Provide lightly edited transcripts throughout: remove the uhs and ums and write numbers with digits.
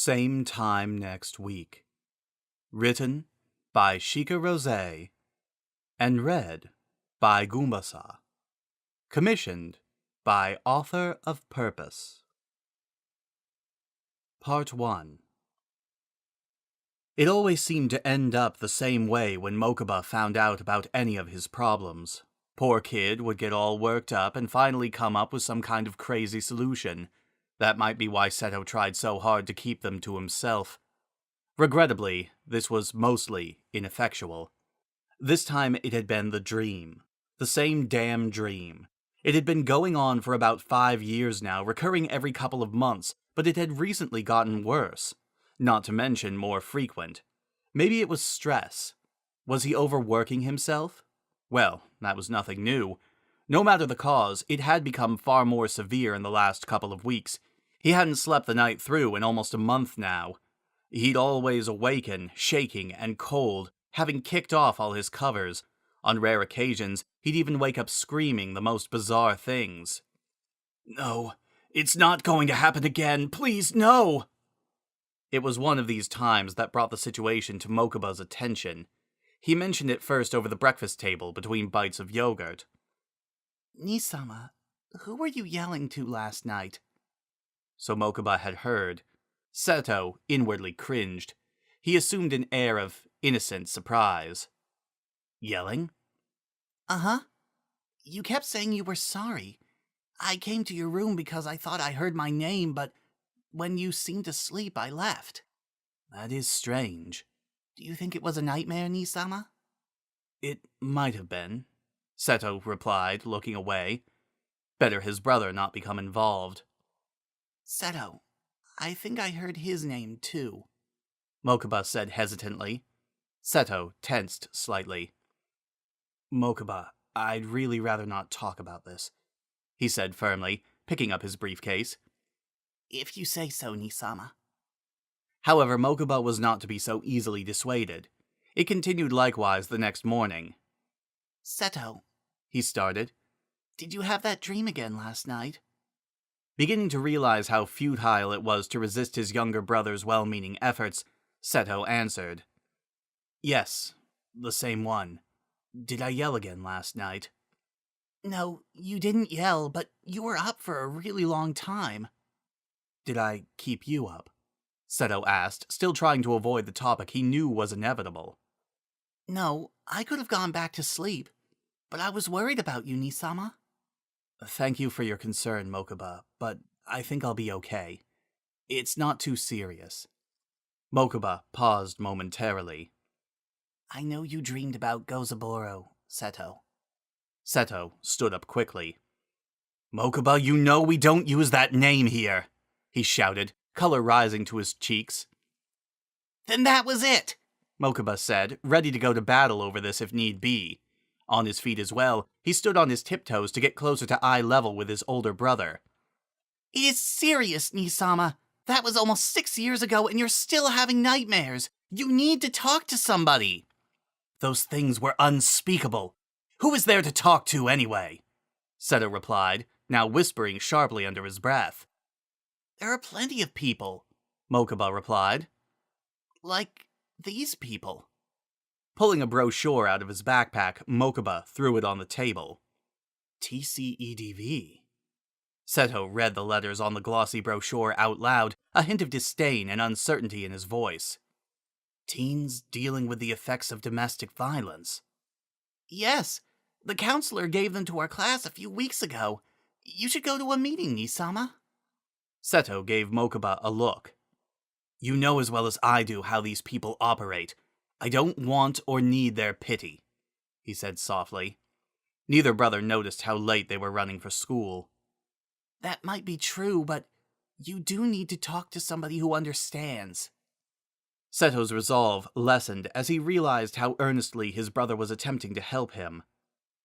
Same time next week. Written by Shekia Rosay and read by Goombasa. Commissioned by Author of Purpose. Part 1. It always seemed to end up the same way when Mokuba found out about any of his problems. Poor kid would get all worked up and finally come up with some kind of crazy solution. That might be why Seto tried so hard to keep them to himself. Regrettably, this was mostly ineffectual. This time it had been the dream. The same damn dream. It had been going on for about 5 years now, recurring every couple of months, but it had recently gotten worse. Not to mention more frequent. Maybe it was stress. Was he overworking himself? Well, that was nothing new. No matter the cause, it had become far more severe in the last couple of weeks. He hadn't slept the night through in almost a month now. He'd always awaken, shaking and cold, having kicked off all his covers. On rare occasions, he'd even wake up screaming the most bizarre things. "No, it's not going to happen again. Please, no!" It was one of these times that brought the situation to Mokuba's attention. He mentioned it first over the breakfast table between bites of yogurt. "Nisama, who were you yelling to last night?" So Mokuba had heard. Seto inwardly cringed. He assumed an air of innocent surprise. "Yelling?" "Uh-huh. You kept saying you were sorry. I came to your room because I thought I heard my name, but when you seemed asleep, I left." "That is strange. Do you think it was a nightmare, Nisama?" "It might have been," Seto replied, looking away. Better his brother not become involved. "Seto, I think I heard his name too," Mokuba said hesitantly. Seto tensed slightly. "Mokuba, I'd really rather not talk about this," he said firmly, picking up his briefcase. "If you say so, Nisama." However, Mokuba was not to be so easily dissuaded. It continued likewise the next morning. "Seto," he started, "did you have that dream again last night?" Beginning to realize how futile it was to resist his younger brother's well-meaning efforts, Seto answered. "Yes, the same one. Did I yell again last night?" "No, you didn't yell, but you were up for a really long time." "Did I keep you up?" Seto asked, still trying to avoid the topic he knew was inevitable. "No, I could have gone back to sleep, but I was worried about you, Nisama." "Thank you for your concern, Mokuba, but I think I'll be okay. It's not too serious." Mokuba paused momentarily. "I know you dreamed about Gozaburo, Seto." Seto stood up quickly. "Mokuba, you know we don't use that name here," he shouted, color rising to his cheeks. "Then that was it," Mokuba said, ready to go to battle over this if need be. On his feet as well, he stood on his tiptoes to get closer to eye level with his older brother. "It is serious, Nisama. That was almost 6 years ago and you're still having nightmares. You need to talk to somebody." "Those things were unspeakable. Who is there to talk to anyway?" Seto replied, now whispering sharply under his breath. "There are plenty of people," Mokuba replied. "Like these people." Pulling a brochure out of his backpack, Mokuba threw it on the table. "TCEDV." Seto read the letters on the glossy brochure out loud, a hint of disdain and uncertainty in his voice. "Teens dealing with the effects of domestic violence." "Yes, the counselor gave them to our class a few weeks ago. You should go to a meeting, Nisama." Seto gave Mokuba a look. "You know as well as I do how these people operate. I don't want or need their pity," he said softly. Neither brother noticed how late they were running for school. "That might be true, but you do need to talk to somebody who understands." Seto's resolve lessened as he realized how earnestly his brother was attempting to help him.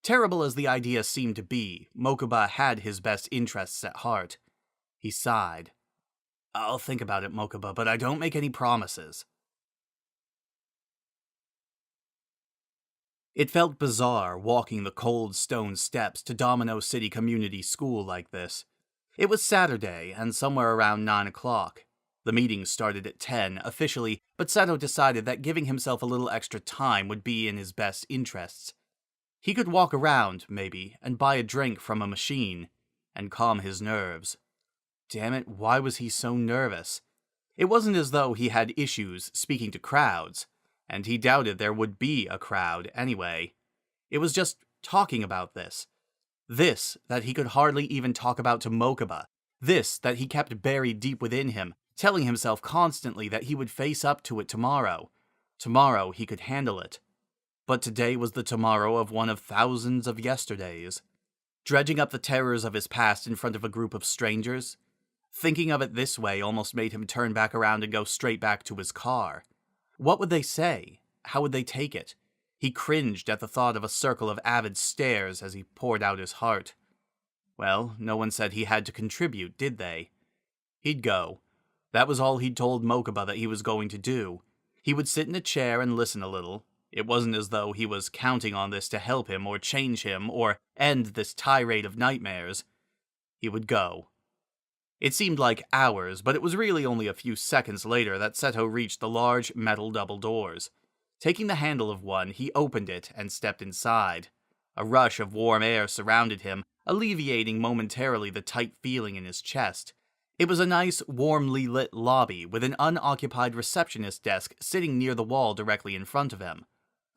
Terrible as the idea seemed to be, Mokuba had his best interests at heart. He sighed. "I'll think about it, Mokuba, but I don't make any promises." It felt bizarre walking the cold stone steps to Domino City Community School like this. It was Saturday, and somewhere around 9 o'clock. The meeting started at 10 officially, but Seto decided that giving himself a little extra time would be in his best interests. He could walk around, maybe, and buy a drink from a machine, and calm his nerves. Damn it, why was he so nervous? It wasn't as though he had issues speaking to crowds, and he doubted there would be a crowd anyway. It was just talking about this. This that he could hardly even talk about to Mokuba. This that he kept buried deep within him, telling himself constantly that he would face up to it tomorrow. Tomorrow he could handle it. But today was the tomorrow of one of thousands of yesterdays. Dredging up the terrors of his past in front of a group of strangers? Thinking of it this way almost made him turn back around and go straight back to his car. What would they say? How would they take it? He cringed at the thought of a circle of avid stares as he poured out his heart. Well, no one said he had to contribute, did they? He'd go. That was all he'd told Mokuba that he was going to do. He would sit in a chair and listen a little. It wasn't as though he was counting on this to help him or change him or end this tirade of nightmares. He would go. It seemed like hours, but it was really only a few seconds later that Seto reached the large metal double doors. Taking the handle of one, he opened it and stepped inside. A rush of warm air surrounded him, alleviating momentarily the tight feeling in his chest. It was a nice, warmly lit lobby with an unoccupied receptionist desk sitting near the wall directly in front of him.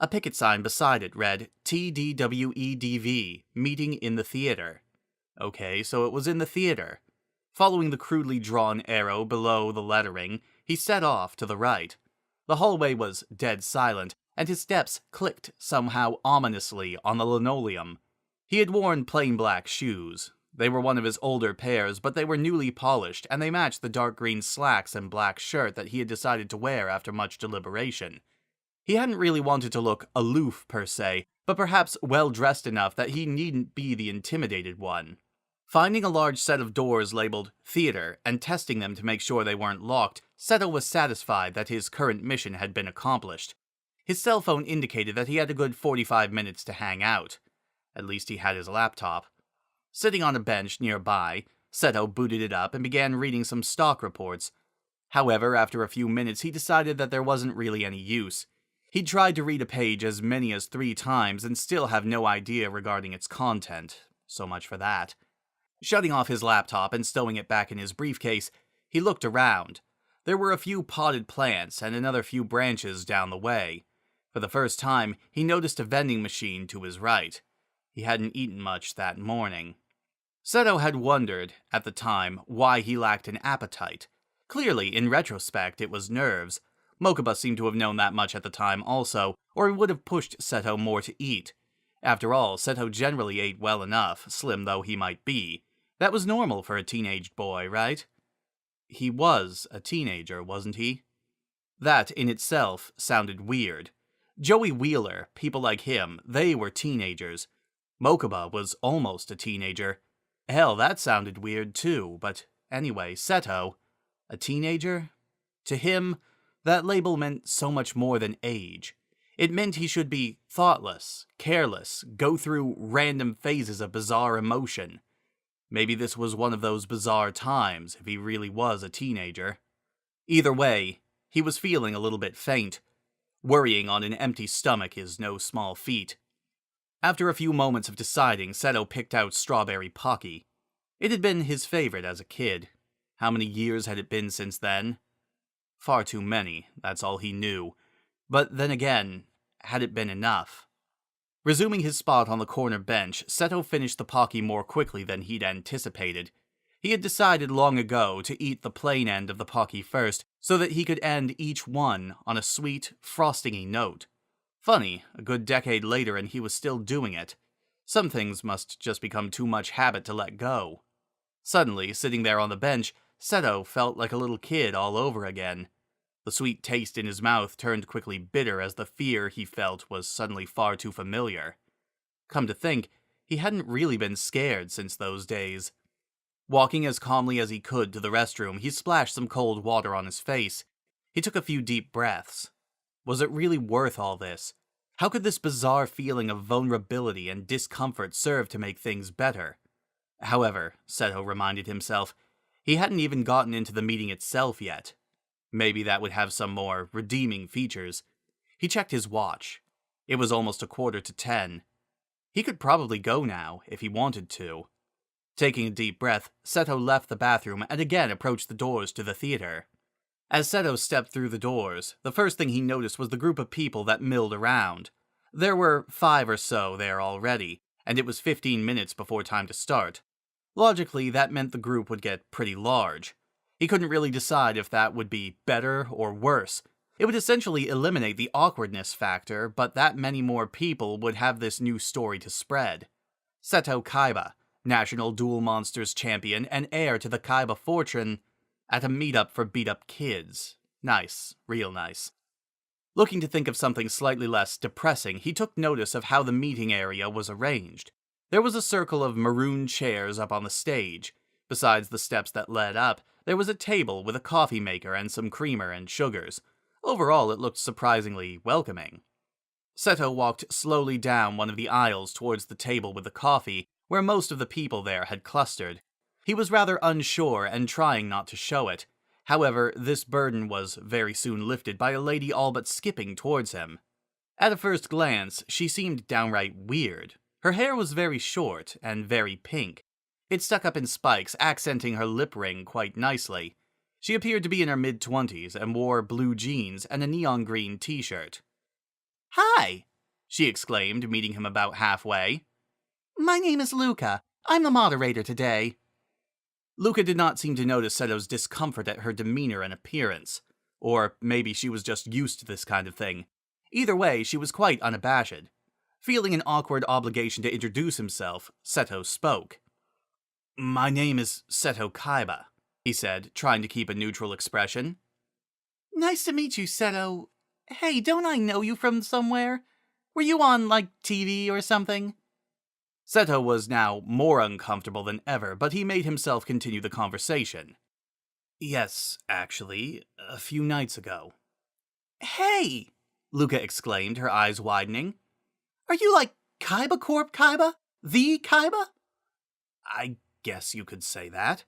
A picket sign beside it read, TDWEDV, Meeting in the Theater. Okay, so it was in the theater. Following the crudely drawn arrow below the lettering, he set off to the right. The hallway was dead silent, and his steps clicked somehow ominously on the linoleum. He had worn plain black shoes. They were one of his older pairs, but they were newly polished, and they matched the dark green slacks and black shirt that he had decided to wear after much deliberation. He hadn't really wanted to look aloof per se, but perhaps well-dressed enough that he needn't be the intimidated one. Finding a large set of doors labeled Theater and testing them to make sure they weren't locked, Seto was satisfied that his current mission had been accomplished. His cell phone indicated that he had a good 45 minutes to hang out. At least he had his laptop. Sitting on a bench nearby, Seto booted it up and began reading some stock reports. However, after a few minutes, he decided that there wasn't really any use. He'd tried to read a page as many as 3 times and still have no idea regarding its content. So much for that. Shutting off his laptop and stowing it back in his briefcase, he looked around. There were a few potted plants and another few branches down the way. For the first time, he noticed a vending machine to his right. He hadn't eaten much that morning. Seto had wondered, at the time, why he lacked an appetite. Clearly, in retrospect, it was nerves. Mokuba seemed to have known that much at the time also, or he would have pushed Seto more to eat. After all, Seto generally ate well enough, slim though he might be. That was normal for a teenage boy, right? He was a teenager, wasn't he? That, in itself, sounded weird. Joey Wheeler, people like him, they were teenagers. Mokuba was almost a teenager. Hell, that sounded weird too, but anyway, Seto, a teenager? To him, that label meant so much more than age. It meant he should be thoughtless, careless, go through random phases of bizarre emotion. Maybe this was one of those bizarre times if he really was a teenager. Either way, he was feeling a little bit faint. Worrying on an empty stomach is no small feat. After a few moments of deciding, Seto picked out Strawberry Pocky. It had been his favorite as a kid. How many years had it been since then? Far too many, that's all he knew. But then again, had it been enough? Resuming his spot on the corner bench, Seto finished the Pocky more quickly than he'd anticipated. He had decided long ago to eat the plain end of the Pocky first, so that he could end each one on a sweet, frostingy note. Funny, a good decade later and he was still doing it. Some things must just become too much habit to let go. Suddenly, sitting there on the bench, Seto felt like a little kid all over again. The sweet taste in his mouth turned quickly bitter as the fear he felt was suddenly far too familiar. Come to think, he hadn't really been scared since those days. Walking as calmly as he could to the restroom, he splashed some cold water on his face. He took a few deep breaths. Was it really worth all this? How could this bizarre feeling of vulnerability and discomfort serve to make things better? However, Seto reminded himself, he hadn't even gotten into the meeting itself yet. Maybe that would have some more redeeming features. He checked his watch. It was almost 9:45. He could probably go now, if he wanted to. Taking a deep breath, Seto left the bathroom and again approached the doors to the theater. As Seto stepped through the doors, the first thing he noticed was the group of people that milled around. There were 5 or so there already, and it was 15 minutes before time to start. Logically, that meant the group would get pretty large. He couldn't really decide if that would be better or worse. It would essentially eliminate the awkwardness factor, but that many more people would have this new story to spread. Seto Kaiba, National Duel Monsters champion and heir to the Kaiba fortune, at a meetup for beat-up kids. Nice, real nice. Looking to think of something slightly less depressing, he took notice of how the meeting area was arranged. There was a circle of maroon chairs up on the stage. Besides the steps that led up, there was a table with a coffee maker and some creamer and sugars. Overall, it looked surprisingly welcoming. Seto walked slowly down one of the aisles towards the table with the coffee, where most of the people there had clustered. He was rather unsure and trying not to show it. However, this burden was very soon lifted by a lady all but skipping towards him. At a first glance, she seemed downright weird. Her hair was very short and very pink. It stuck up in spikes, accenting her lip ring quite nicely. She appeared to be in her mid-20s and wore blue jeans and a neon green t-shirt. "Hi!" she exclaimed, meeting him about halfway. "My name is Luca. I'm the moderator today." Luca did not seem to notice Seto's discomfort at her demeanor and appearance. Or maybe she was just used to this kind of thing. Either way, she was quite unabashed. Feeling an awkward obligation to introduce himself, Seto spoke. "My name is Seto Kaiba," he said, trying to keep a neutral expression. "Nice to meet you, Seto. Hey, don't I know you from somewhere? Were you on, TV or something?" Seto was now more uncomfortable than ever, but he made himself continue the conversation. "Yes, actually, a few nights ago." "Hey!" Luca exclaimed, her eyes widening. "Are you Kaiba Corp Kaiba? The Kaiba?" "I guess you could say that."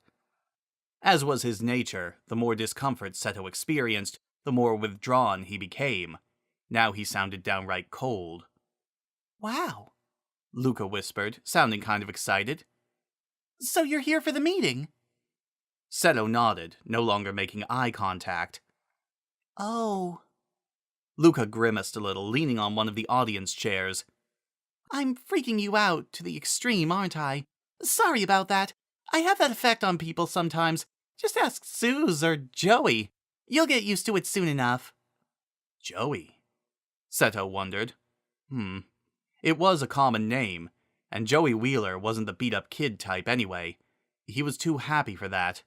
As was his nature, the more discomfort Seto experienced, the more withdrawn he became. Now he sounded downright cold. "Wow," Luca whispered, sounding kind of excited. "So you're here for the meeting?" Seto nodded, no longer making eye contact. "Oh." Luca grimaced a little, leaning on one of the audience chairs. "I'm freaking you out to the extreme, aren't I? Sorry about that. I have that effect on people sometimes. Just ask Suze or Joey. You'll get used to it soon enough." Joey? Seto wondered. It was a common name, and Joey Wheeler wasn't the beat-up kid type anyway. He was too happy for that.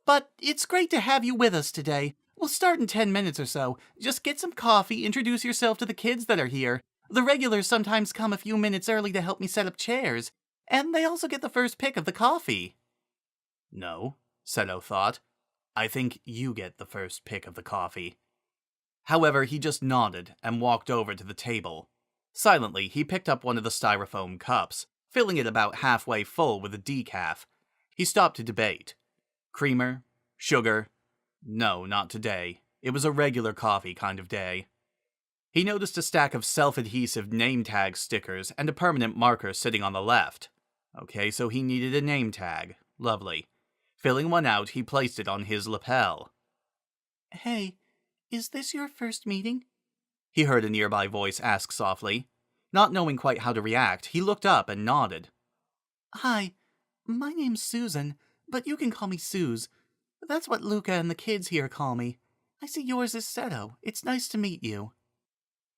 "But it's great to have you with us today. We'll start in 10 minutes or so. Just get some coffee, introduce yourself to the kids that are here. The regulars sometimes come a few minutes early to help me set up chairs, and they also get the first pick of the coffee." "No," Seto thought. "I think you get the first pick of the coffee." However, he just nodded and walked over to the table. Silently, he picked up one of the styrofoam cups, filling it about halfway full with a decaf. He stopped to debate. Creamer? Sugar? No, not today. It was a regular coffee kind of day. He noticed a stack of self-adhesive name tag stickers and a permanent marker sitting on the left. Okay, so he needed a name tag. Lovely. Filling one out, he placed it on his lapel. "Hey, is this your first meeting?" he heard a nearby voice ask softly. Not knowing quite how to react, he looked up and nodded. "Hi, my name's Susan, but you can call me Suze. That's what Luca and the kids here call me. I see yours is Seto. It's nice to meet you."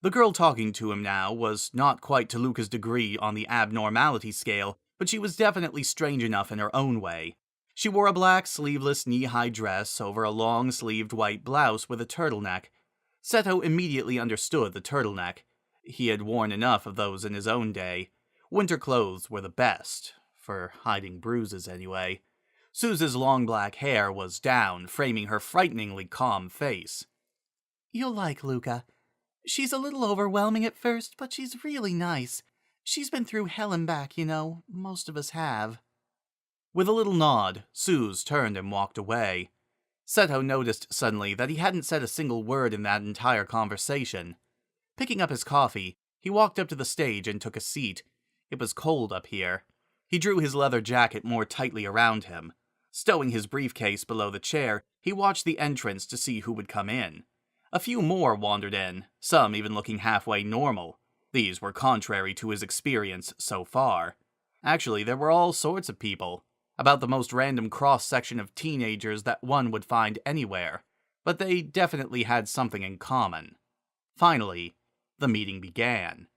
The girl talking to him now was not quite to Luca's degree on the abnormality scale, but she was definitely strange enough in her own way. She wore a black sleeveless knee-high dress over a long-sleeved white blouse with a turtleneck. Seto immediately understood the turtleneck. He had worn enough of those in his own day. Winter clothes were the best, for hiding bruises anyway. Suze's long black hair was down, framing her frighteningly calm face. "You'll like Luca. She's a little overwhelming at first, but she's really nice. She's been through hell and back, most of us have." With a little nod, Suze turned and walked away. Seto noticed suddenly that he hadn't said a single word in that entire conversation. Picking up his coffee, he walked up to the stage and took a seat. It was cold up here. He drew his leather jacket more tightly around him. Stowing his briefcase below the chair, he watched the entrance to see who would come in. A few more wandered in, some even looking halfway normal. These were contrary to his experience so far. Actually, there were all sorts of people. About the most random cross-section of teenagers that one would find anywhere. But they definitely had something in common. Finally, the meeting began.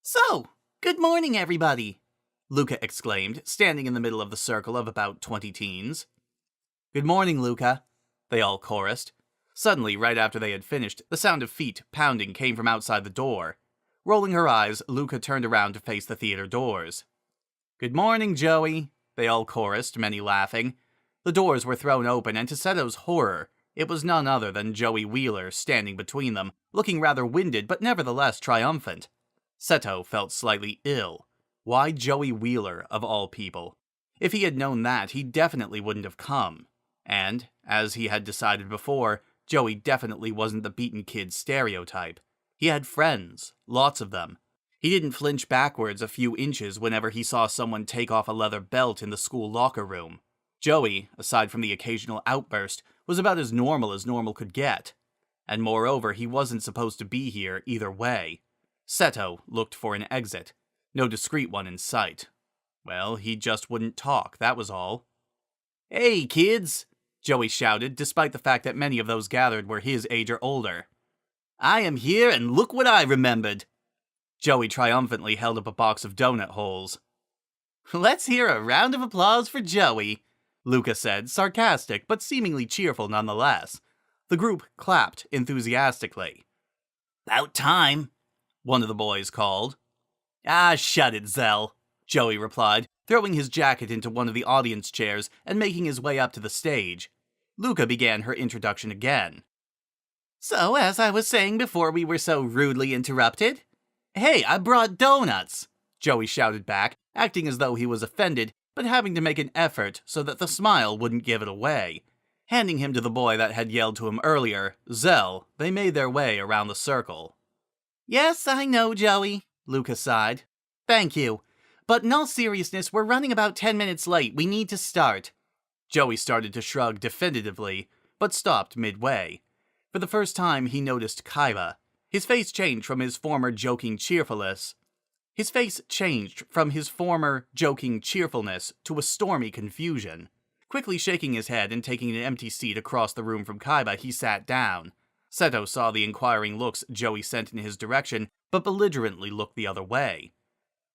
"So, good morning, everybody," Luca exclaimed, standing in the middle of the circle of about 20 teens. "Good morning, Luca," they all chorused. Suddenly, right after they had finished, the sound of feet pounding came from outside the door. Rolling her eyes, Luca turned around to face the theater doors. "Good morning, Joey," they all chorused, many laughing. The doors were thrown open, and to Seto's horror, it was none other than Joey Wheeler standing between them, looking rather winded but nevertheless triumphant. Seto felt slightly ill. Why Joey Wheeler, of all people? If he had known that, he definitely wouldn't have come. And, as he had decided before, Joey definitely wasn't the beaten kid stereotype. He had friends, lots of them. He didn't flinch backwards a few inches whenever he saw someone take off a leather belt in the school locker room. Joey, aside from the occasional outburst, was about as normal could get. And moreover, he wasn't supposed to be here either way. Seto looked for an exit. No discreet one in sight. Well, he just wouldn't talk, that was all. "Hey, kids!" Joey shouted, despite the fact that many of those gathered were his age or older. "I am here, and look what I remembered!" Joey triumphantly held up a box of donut holes. "Let's hear a round of applause for Joey," Luca said, sarcastic but seemingly cheerful nonetheless. The group clapped enthusiastically. "About time," one of the boys called. "Ah, shut it, Zell," Joey replied, throwing his jacket into one of the audience chairs and making his way up to the stage. Luca began her introduction again. "So, as I was saying before we were so rudely interrupted..." "Hey, I brought donuts!" Joey shouted back, acting as though he was offended, but having to make an effort so that the smile wouldn't give it away. Handing him to the boy that had yelled to him earlier, Zell, they made their way around the circle. "Yes, I know, Joey," Luca sighed. "Thank you. But in all seriousness, we're running about 10 minutes late. We need to start." Joey started to shrug definitively, but stopped midway. For the first time, he noticed Kaiba. His face changed from his former joking cheerfulness to a stormy confusion. Quickly shaking his head and taking an empty seat across the room from Kaiba, he sat down. Seto saw the inquiring looks Joey sent in his direction, but belligerently looked the other way.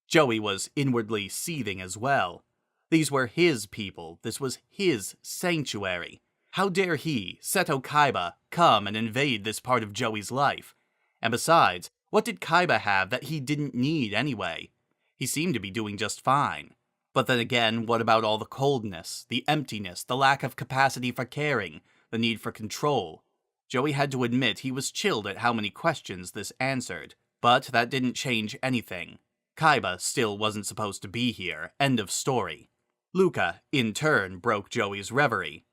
Joey was inwardly seething as well. These were his people. This was his sanctuary. How dare he, Seto Kaiba, come and invade this part of Joey's life? And besides, what did Kaiba have that he didn't need anyway? He seemed to be doing just fine. But then again, what about all the coldness, the emptiness, the lack of capacity for caring, the need for control? Joey had to admit he was chilled at how many questions this answered. But that didn't change anything. Kaiba still wasn't supposed to be here. End of story. Luca, in turn, broke Joey's reverie.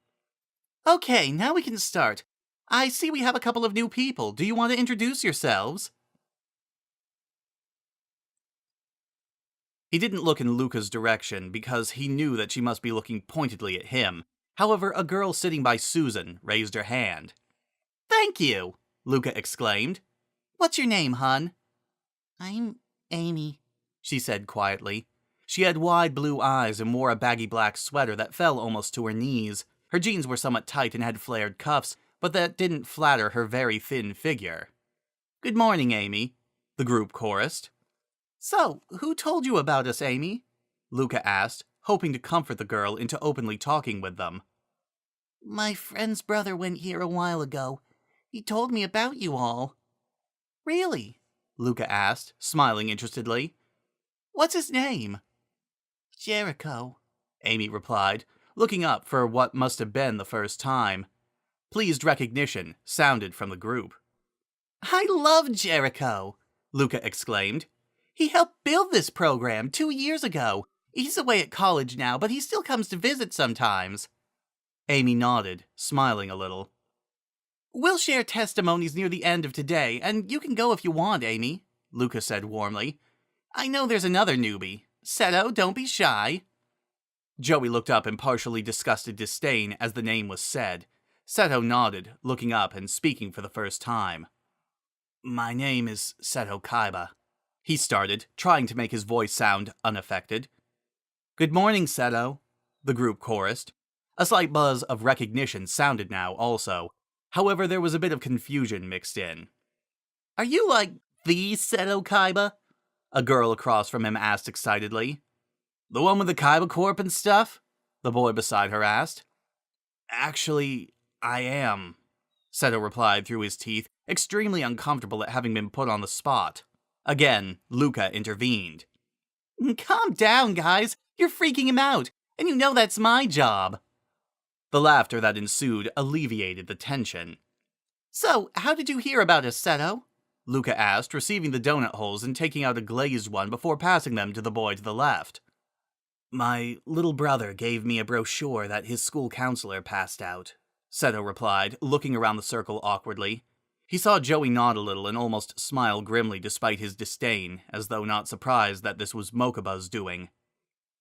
"Okay, now we can start. I see we have a couple of new people. Do you want to introduce yourselves?" He didn't look in Luca's direction because he knew that she must be looking pointedly at him. However, a girl sitting by Susan raised her hand. "Thank you," Luca exclaimed. "What's your name, hun?" "I'm Amy," she said quietly. She had wide blue eyes and wore a baggy black sweater that fell almost to her knees. Her jeans were somewhat tight and had flared cuffs, but that didn't flatter her very thin figure. "Good morning, Amy," the group chorused. "So, who told you about us, Amy?" Luca asked, hoping to comfort the girl into openly talking with them. "My friend's brother went here a while ago. He told me about you all." "Really?" Luca asked, smiling interestedly. "What's his name?" "Jericho," Amy replied, looking up for what must have been the first time. Pleased recognition sounded from the group. "I love Jericho!" Luca exclaimed. "He helped build this program 2 years ago. He's away at college now, but he still comes to visit sometimes." Amy nodded, smiling a little. We'll share testimonies near the end of today, and you can go if you want, Amy, Luca said warmly. I know there's another newbie. Seto, don't be shy. Joey looked up in partially disgusted disdain as the name was said. Seto nodded, looking up and speaking for the first time. My name is Seto Kaiba, he started, trying to make his voice sound unaffected. Good morning, Seto, the group chorused. A slight buzz of recognition sounded now, also. However, there was a bit of confusion mixed in. Are you like the Seto Kaiba? A girl across from him asked excitedly. The one with the Kaiba Corp and stuff? The boy beside her asked. Actually, I am, Seto replied through his teeth, extremely uncomfortable at having been put on the spot. Again, Luca intervened. Calm down, guys. You're freaking him out, and you know that's my job. The laughter that ensued alleviated the tension. So, how did you hear about us, Seto? Luca asked, receiving the donut holes and taking out a glazed one before passing them to the boy to the left. My little brother gave me a brochure that his school counselor passed out, Seto replied, looking around the circle awkwardly. He saw Joey nod a little and almost smile grimly despite his disdain, as though not surprised that this was Mokuba's doing.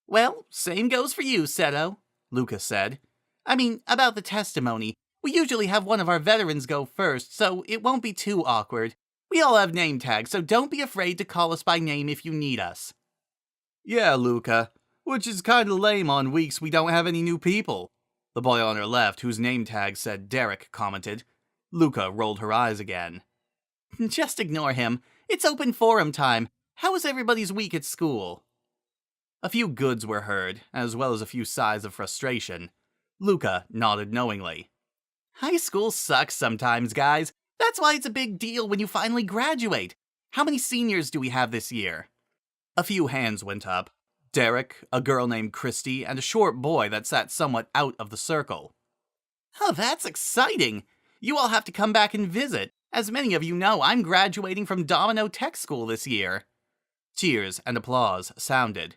Well, same goes for you, Seto, Luca said. I mean, about the testimony, we usually have one of our veterans go first, so it won't be too awkward. We all have name tags, so don't be afraid to call us by name if you need us. Yeah, Luca, which is kinda lame on weeks we don't have any new people, the boy on her left, whose name tag said Derek, commented. Luca rolled her eyes again. Just ignore him. It's open forum time. How was everybody's week at school? A few goods were heard, as well as a few sighs of frustration. Luca nodded knowingly. High school sucks sometimes, guys. That's why it's a big deal when you finally graduate. How many seniors do we have this year? A few hands went up. Derek, a girl named Christy, and a short boy that sat somewhat out of the circle. Oh, that's exciting! You all have to come back and visit. As many of you know, I'm graduating from Domino Tech School this year. Cheers and applause sounded.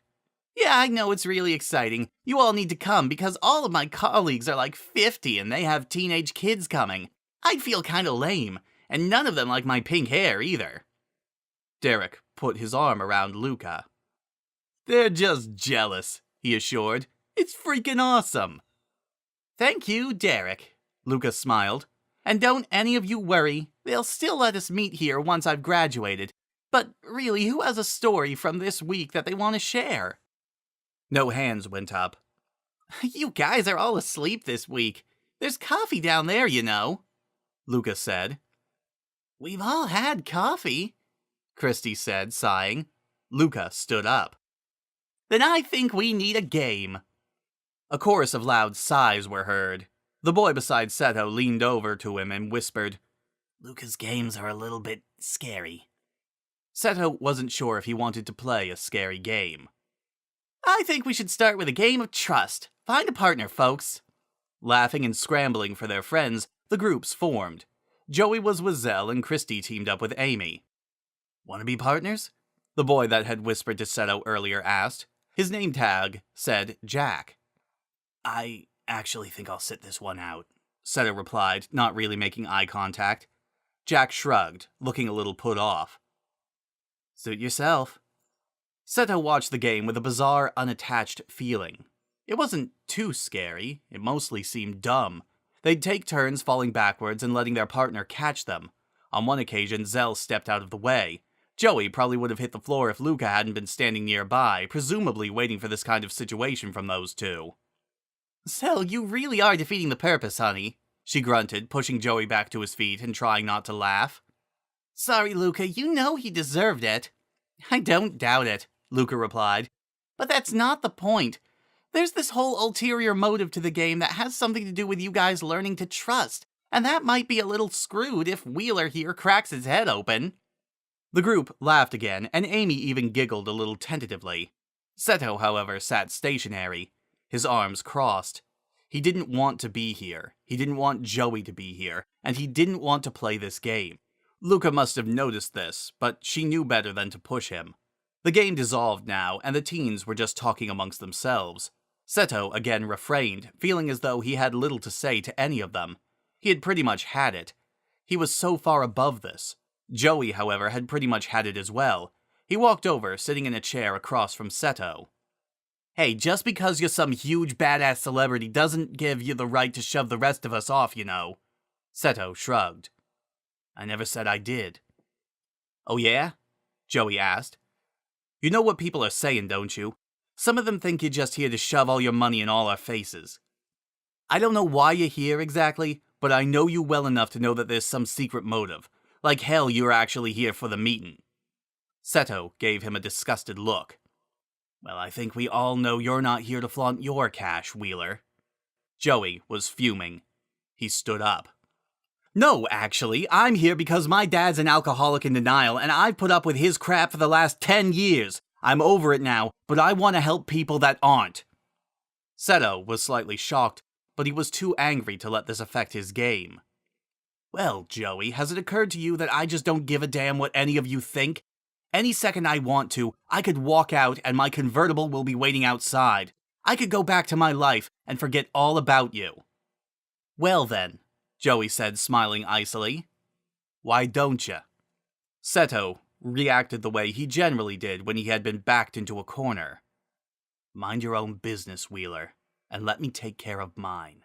Yeah, I know it's really exciting. You all need to come because all of my colleagues are like 50 and they have teenage kids coming. I'd feel kinda lame, and none of them like my pink hair either. Derek put his arm around Luca. They're just jealous, he assured. It's freaking awesome. Thank you, Derek, Luca smiled. And don't any of you worry, they'll still let us meet here once I've graduated. But really, who has a story from this week that they want to share? No hands went up. You guys are all asleep this week. There's coffee down there, you know, Luca said. We've all had coffee, Christy said, sighing. Luca stood up. Then I think we need a game. A chorus of loud sighs were heard. The boy beside Seto leaned over to him and whispered, Luca's games are a little bit scary. Seto wasn't sure if he wanted to play a scary game. I think we should start with a game of trust. Find a partner, folks. Laughing and scrambling for their friends, the groups formed. Joey was with Zell and Christy teamed up with Amy. Want to be partners? The boy that had whispered to Seto earlier asked. His name tag said Jack. I actually think I'll sit this one out, Seto replied, not really making eye contact. Jack shrugged, looking a little put off. Suit yourself. Seto watched the game with a bizarre, unattached feeling. It wasn't too scary, it mostly seemed dumb. They'd take turns falling backwards and letting their partner catch them. On one occasion, Zell stepped out of the way. Joey probably would have hit the floor if Luca hadn't been standing nearby, presumably waiting for this kind of situation from those two. Zell, you really are defeating the purpose, honey, she grunted, pushing Joey back to his feet and trying not to laugh. Sorry, Luca, you know he deserved it. I don't doubt it, Luca replied. But that's not the point. There's this whole ulterior motive to the game that has something to do with you guys learning to trust, and that might be a little screwed if Wheeler here cracks his head open. The group laughed again, and Amy even giggled a little tentatively. Seto, however, sat stationary, his arms crossed. He didn't want to be here, he didn't want Joey to be here, and he didn't want to play this game. Luca must have noticed this, but she knew better than to push him. The game dissolved now, and the teens were just talking amongst themselves. Seto again refrained, feeling as though he had little to say to any of them. He had pretty much had it. He was so far above this. Joey, however, had pretty much had it as well. He walked over, sitting in a chair across from Seto. Hey, just because you're some huge badass celebrity doesn't give you the right to shove the rest of us off, you know. Seto shrugged. I never said I did. Oh yeah? Joey asked. You know what people are saying, don't you? Some of them think you're just here to shove all your money in all our faces. I don't know why you're here exactly, but I know you well enough to know that there's some secret motive. Like hell you're actually here for the meeting. Seto gave him a disgusted look. Well, I think we all know you're not here to flaunt your cash, Wheeler. Joey was fuming. He stood up. No, actually, I'm here because my dad's an alcoholic in denial, and I've put up with his crap for the last 10 years. I'm over it now, but I want to help people that aren't. Seto was slightly shocked, but he was too angry to let this affect his game. Well, Joey, has it occurred to you that I just don't give a damn what any of you think? Any second I want to, I could walk out and my convertible will be waiting outside. I could go back to my life and forget all about you. Well then, Joey said, smiling icily. Why don't you? Seto reacted the way he generally did when he had been backed into a corner. Mind your own business, Wheeler, and let me take care of mine.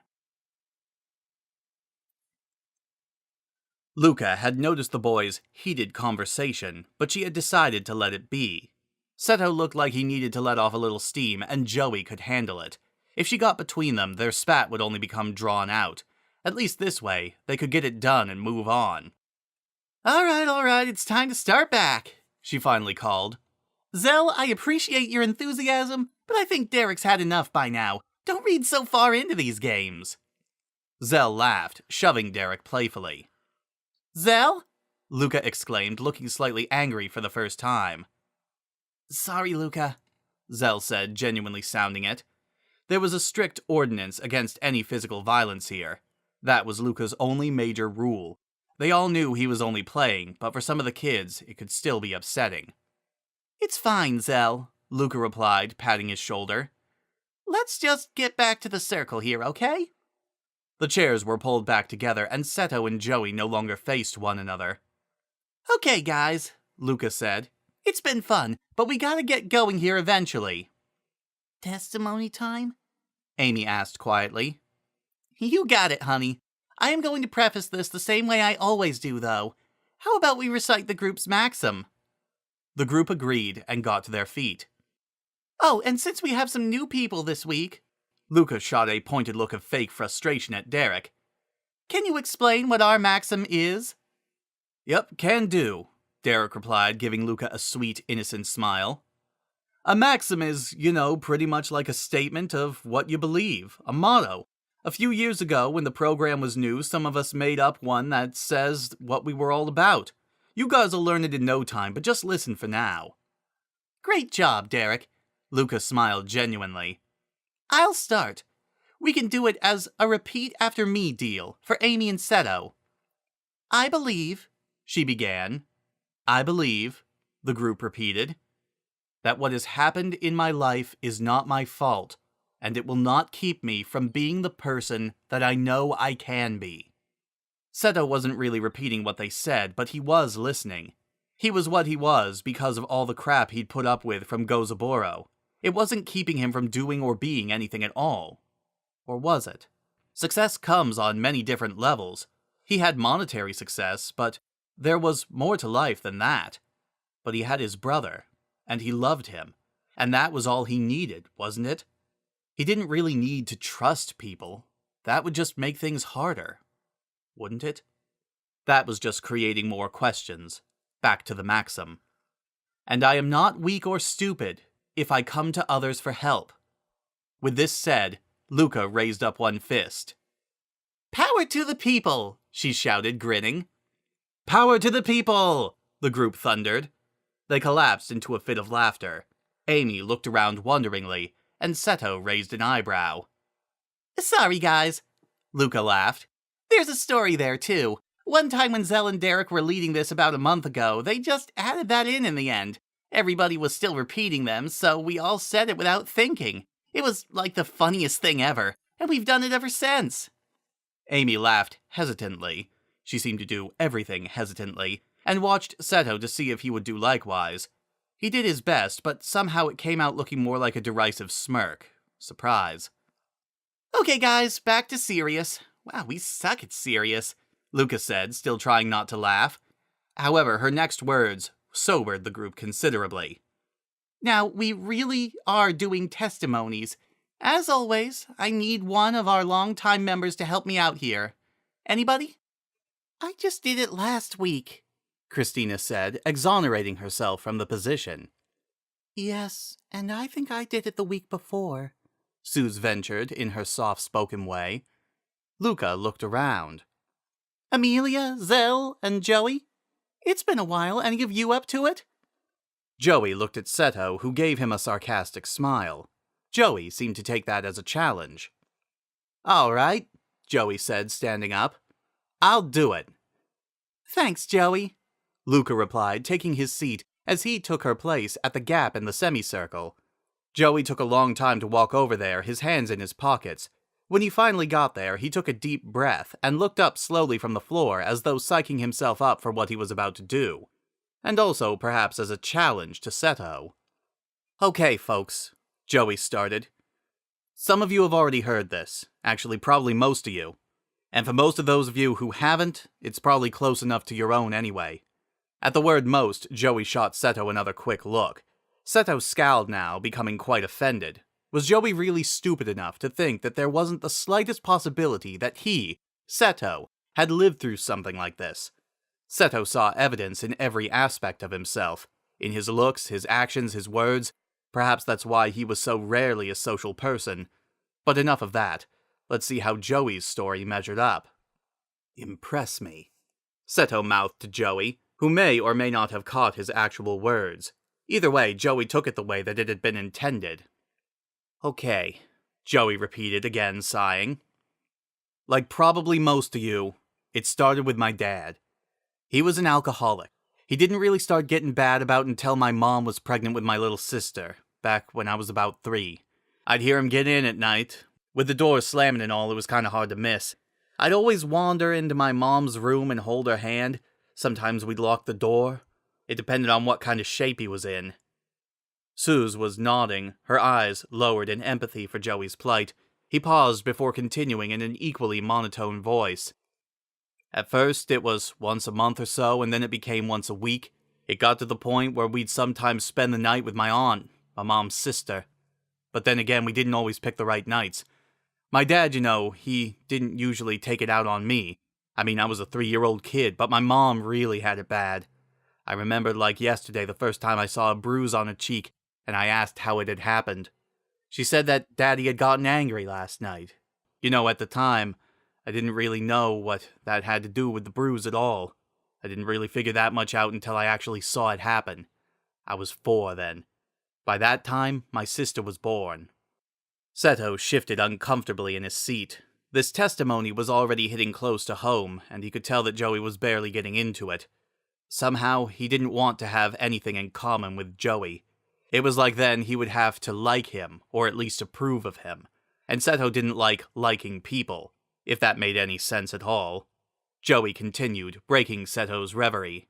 Luca had noticed the boys' heated conversation, but she had decided to let it be. Seto looked like he needed to let off a little steam, and Joey could handle it. If she got between them, their spat would only become drawn out. At least this way, they could get it done and move on. All right, it's time to start back, she finally called. Zell, I appreciate your enthusiasm, but I think Derek's had enough by now. Don't read so far into these games. Zell laughed, shoving Derek playfully. Zell? Luca exclaimed, looking slightly angry for the first time. Sorry, Luca, Zell said, genuinely sounding it. There was a strict ordinance against any physical violence here. That was Luca's only major rule. They all knew he was only playing, but for some of the kids, it could still be upsetting. It's fine, Zell, Luca replied, patting his shoulder. Let's just get back to the circle here, okay? The chairs were pulled back together, and Seto and Joey no longer faced one another. Okay, guys, Luca said. It's been fun, but we gotta get going here eventually. Testimony time? Amy asked quietly. You got it, honey. I am going to preface this the same way I always do, though. How about we recite the group's maxim? The group agreed and got to their feet. Oh, and since we have some new people this week, Luca shot a pointed look of fake frustration at Derek. Can you explain what our maxim is? Yep, can do, Derek replied, giving Luca a sweet, innocent smile. A maxim is, pretty much like a statement of what you believe, a motto. A few years ago, when the program was new, some of us made up one that says what we were all about. You guys will learn it in no time, but just listen for now. Great job, Derek. Luca smiled genuinely. I'll start. We can do it as a repeat after me deal for Amy and Seto. I believe, she began. I believe, the group repeated, that what has happened in my life is not my fault, and it will not keep me from being the person that I know I can be. Seto wasn't really repeating what they said, but he was listening. He was what he was because of all the crap he'd put up with from Gozaburo. It wasn't keeping him from doing or being anything at all. Or was it? Success comes on many different levels. He had monetary success, but there was more to life than that. But he had his brother, and he loved him, and that was all he needed, wasn't it? He didn't really need to trust people. That would just make things harder, wouldn't it? That was just creating more questions. Back to the maxim. And I am not weak or stupid if I come to others for help. With this said, Luca raised up one fist. Power to the people, she shouted, grinning. Power to the people, the group thundered. They collapsed into a fit of laughter. Amy looked around wonderingly, and Seto raised an eyebrow. Sorry, guys, Luca laughed. There's a story there, too. One time when Zell and Derek were leading this about a month ago, they just added that in the end. Everybody was still repeating them, so we all said it without thinking. It was like the funniest thing ever, and we've done it ever since. Amy laughed hesitantly. She seemed to do everything hesitantly, and watched Seto to see if he would do likewise. He did his best, but somehow it came out looking more like a derisive smirk. Surprise. Okay guys, back to serious. Wow, we suck at serious, Luca said, still trying not to laugh. However, her next words sobered the group considerably. Now, we really are doing testimonies. As always, I need one of our longtime members to help me out here. Anybody? I just did it last week, Christina said, exonerating herself from the position. Yes, and I think I did it the week before, Suze ventured in her soft-spoken way. Luca looked around. Amelia, Zell, and Joey? It's been a while. Any of you up to it? Joey looked at Seto, who gave him a sarcastic smile. Joey seemed to take that as a challenge. All right, Joey said, standing up. I'll do it. Thanks, Joey, Luca replied, taking his seat as he took her place at the gap in the semicircle. Joey took a long time to walk over there, his hands in his pockets. When he finally got there, he took a deep breath and looked up slowly from the floor as though psyching himself up for what he was about to do. And also, perhaps, as a challenge to Seto. Okay, folks, Joey started. Some of you have already heard this. Actually, probably most of you. And for most of those of you who haven't, it's probably close enough to your own anyway. At the word most, Joey shot Seto another quick look. Seto scowled now, becoming quite offended. Was Joey really stupid enough to think that there wasn't the slightest possibility that he, Seto, had lived through something like this? Seto saw evidence in every aspect of himself. In his looks, his actions, his words. Perhaps that's why he was so rarely a social person. But enough of that. Let's see how Joey's story measured up. Impress me, Seto mouthed to Joey, who may or may not have caught his actual words. Either way, Joey took it the way that it had been intended. Okay, Joey repeated again, sighing. Like probably most of you, it started with my dad. He was an alcoholic. He didn't really start getting bad about until my mom was pregnant with my little sister, back when I was about 3. I'd hear him get in at night. With the door slamming and all, it was kinda hard to miss. I'd always wander into my mom's room and hold her hand. Sometimes we'd lock the door. It depended on what kind of shape he was in. Suze was nodding, her eyes lowered in empathy for Joey's plight. He paused before continuing in an equally monotone voice. At first, it was once a month or so, and then it became once a week. It got to the point where we'd sometimes spend the night with my aunt, my mom's sister. But then again, we didn't always pick the right nights. My dad, he didn't usually take it out on me. I mean, I was a 3-year-old kid, but my mom really had it bad. I remembered like yesterday the first time I saw a bruise on her cheek, and I asked how it had happened. She said that Daddy had gotten angry last night. At the time, I didn't really know what that had to do with the bruise at all. I didn't really figure that much out until I actually saw it happen. I was 4 then. By that time, my sister was born. Seto shifted uncomfortably in his seat. This testimony was already hitting close to home, and he could tell that Joey was barely getting into it. Somehow, he didn't want to have anything in common with Joey. It was like then he would have to like him, or at least approve of him. And Seto didn't like liking people, if that made any sense at all. Joey continued, breaking Seto's reverie.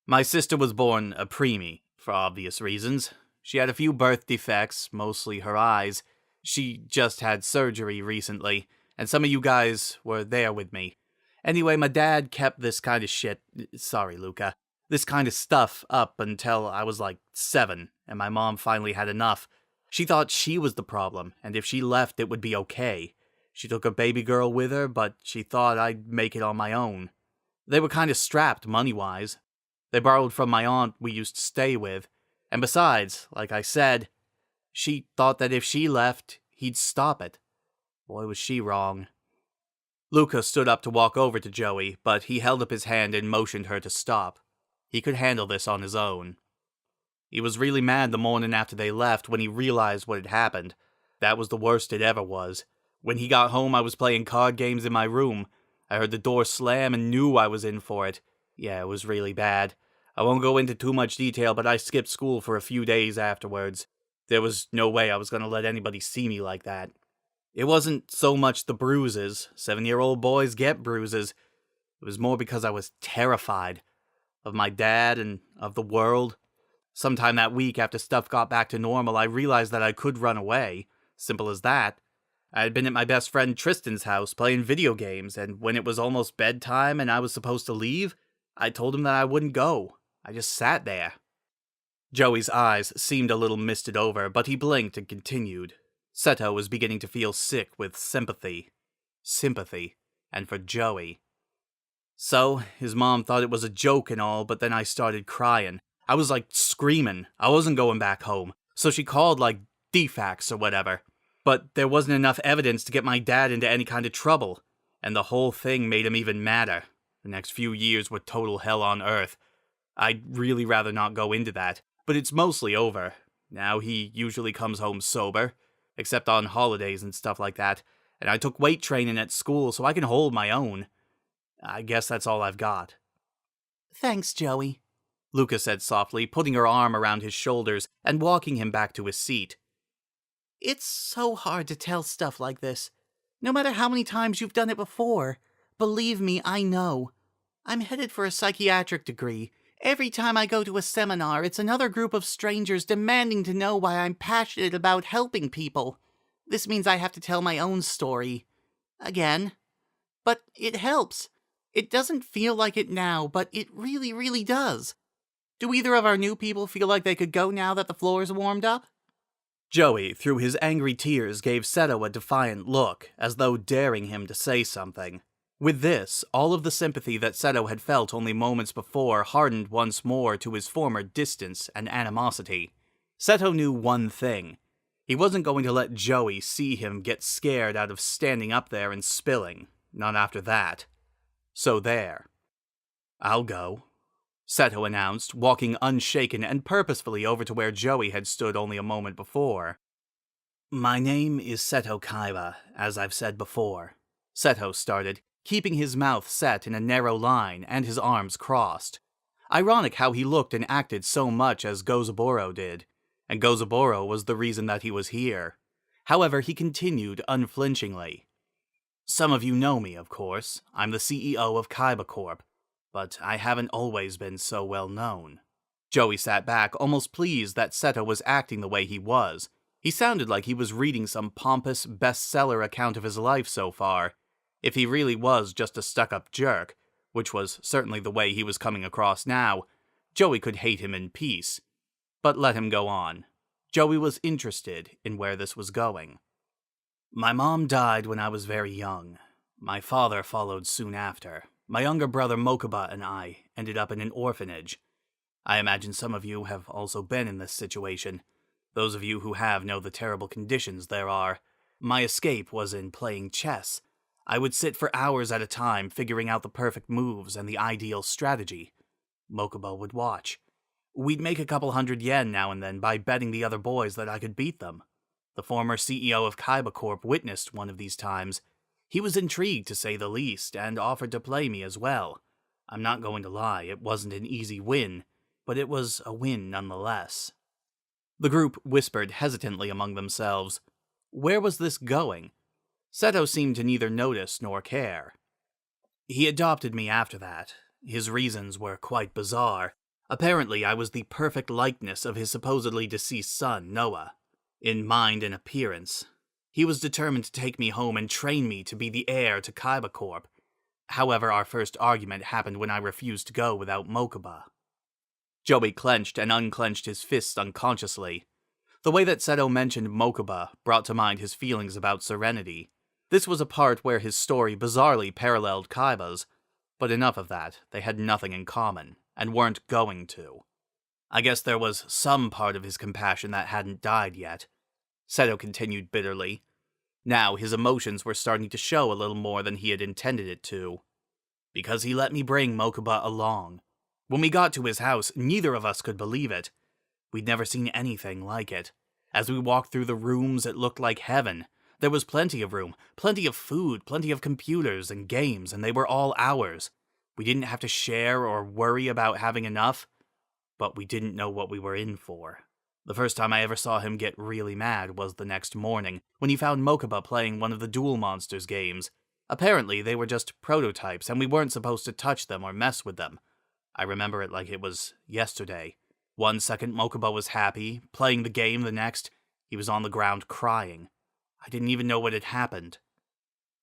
My sister was born a preemie, for obvious reasons. She had a few birth defects, mostly her eyes. She just had surgery recently, and some of you guys were there with me. Anyway, my dad kept this kind of shit, sorry Luca, this kind of stuff up until I was like 7, and my mom finally had enough. She thought she was the problem, and if she left it would be okay. She took a baby girl with her, but she thought I'd make it on my own. They were kind of strapped money-wise. They borrowed from my aunt we used to stay with, and besides, like I said, she thought that if she left, he'd stop it. Boy, was she wrong. Luca stood up to walk over to Joey, but he held up his hand and motioned her to stop. He could handle this on his own. He was really mad the morning after they left when he realized what had happened. That was the worst it ever was. When he got home, I was playing card games in my room. I heard the door slam and knew I was in for it. Yeah, it was really bad. I won't go into too much detail, but I skipped school for a few days afterwards. There was no way I was going to let anybody see me like that. It wasn't so much the bruises. 7-year-old boys get bruises. It was more because I was terrified of my dad and of the world. Sometime that week after stuff got back to normal, I realized that I could run away. Simple as that. I had been at my best friend Tristan's house playing video games, and when it was almost bedtime and I was supposed to leave, I told him that I wouldn't go. I just sat there. Joey's eyes seemed a little misted over, but he blinked and continued. Seto was beginning to feel sick with sympathy, and for Joey. So, his mom thought it was a joke and all, but then I started crying. I was like screaming. I wasn't going back home. So she called like defects or whatever. But there wasn't enough evidence to get my dad into any kind of trouble. And the whole thing made him even madder. The next few years were total hell on earth. I'd really rather not go into that, but it's mostly over. Now he usually comes home sober, except on holidays and stuff like that. And I took weight training at school so I can hold my own. I guess that's all I've got. Thanks, Joey, Luca said softly, putting her arm around his shoulders and walking him back to his seat. It's so hard to tell stuff like this. No matter how many times you've done it before. Believe me, I know. I'm headed for a psychiatric degree. Every time I go to a seminar, it's another group of strangers demanding to know why I'm passionate about helping people. This means I have to tell my own story. Again. But it helps. It doesn't feel like it now, but it really, really does. Do either of our new people feel like they could go now that the floor's warmed up? Joey, through his angry tears, gave Seto a defiant look, as though daring him to say something. With this, all of the sympathy that Seto had felt only moments before hardened once more to his former distance and animosity. Seto knew one thing. He wasn't going to let Joey see him get scared out of standing up there and spilling. Not after that. So there. I'll go, Seto announced, walking unshaken and purposefully over to where Joey had stood only a moment before. My name is Seto Kaiba, as I've said before, Seto started, keeping his mouth set in a narrow line and his arms crossed. Ironic how he looked and acted so much as Gozaburo did, and Gozaburo was the reason that he was here. However, he continued unflinchingly. Some of you know me, of course. I'm the CEO of Kaiba Corp, but I haven't always been so well known. Joey sat back, almost pleased that Seto was acting the way he was. He sounded like he was reading some pompous bestseller account of his life so far. If he really was just a stuck-up jerk, which was certainly the way he was coming across now, Joey could hate him in peace. But let him go on. Joey was interested in where this was going. My mom died when I was very young. My father followed soon after. My younger brother Mokuba and I ended up in an orphanage. I imagine some of you have also been in this situation. Those of you who have know the terrible conditions there are. My escape was in playing chess. I would sit for hours at a time figuring out the perfect moves and the ideal strategy. Mokuba would watch. We'd make a couple hundred yen now and then by betting the other boys that I could beat them. The former CEO of Kaiba Corp witnessed one of these times. He was intrigued, to say the least, and offered to play me as well. I'm not going to lie, it wasn't an easy win, but it was a win nonetheless. The group whispered hesitantly among themselves. Where was this going? Seto seemed to neither notice nor care. He adopted me after that. His reasons were quite bizarre. Apparently, I was the perfect likeness of his supposedly deceased son, Noah. In mind and appearance. He was determined to take me home and train me to be the heir to Kaiba Corp. However, our first argument happened when I refused to go without Mokuba. Joey clenched and unclenched his fists unconsciously. The way that Seto mentioned Mokuba brought to mind his feelings about Serenity. This was a part where his story bizarrely paralleled Kaiba's, but enough of that, they had nothing in common, and weren't going to. I guess there was some part of his compassion that hadn't died yet. Seto continued bitterly. Now his emotions were starting to show a little more than he had intended it to. Because he let me bring Mokuba along. When we got to his house, neither of us could believe it. We'd never seen anything like it. As we walked through the rooms, it looked like heaven. There was plenty of room, plenty of food, plenty of computers and games, and they were all ours. We didn't have to share or worry about having enough, but we didn't know what we were in for. The first time I ever saw him get really mad was the next morning, when he found Mokuba playing one of the Duel Monsters games. Apparently, they were just prototypes, and we weren't supposed to touch them or mess with them. I remember it like it was yesterday. One second, Mokuba was happy, playing the game the next, he was on the ground crying. I didn't even know what had happened.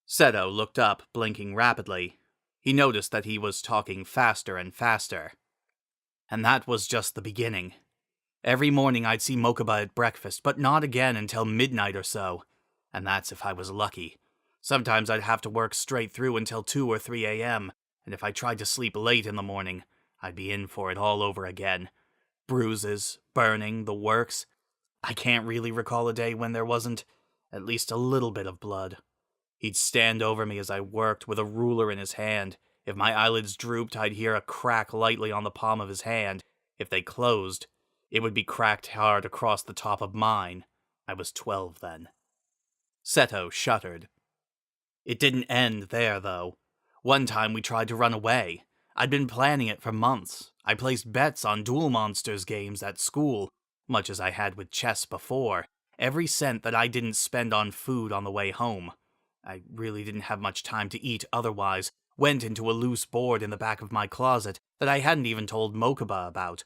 Seto looked up, blinking rapidly. He noticed that he was talking faster and faster. And that was just the beginning. Every morning I'd see Mokuba at breakfast, but not again until midnight or so. And that's if I was lucky. Sometimes I'd have to work straight through until 2 or 3 a.m., and if I tried to sleep late in the morning, I'd be in for it all over again. Bruises, burning, the works. I can't really recall a day when there wasn't at least a little bit of blood. He'd stand over me as I worked with a ruler in his hand. If my eyelids drooped, I'd hear a crack lightly on the palm of his hand. If they closed, it would be cracked hard across the top of mine. I was 12 then. Seto shuddered. It didn't end there, though. One time we tried to run away. I'd been planning it for months. I placed bets on Duel Monsters games at school, much as I had with chess before. Every cent that I didn't spend on food on the way home. I really didn't have much time to eat otherwise. Went into a loose board in the back of my closet that I hadn't even told Mokuba about.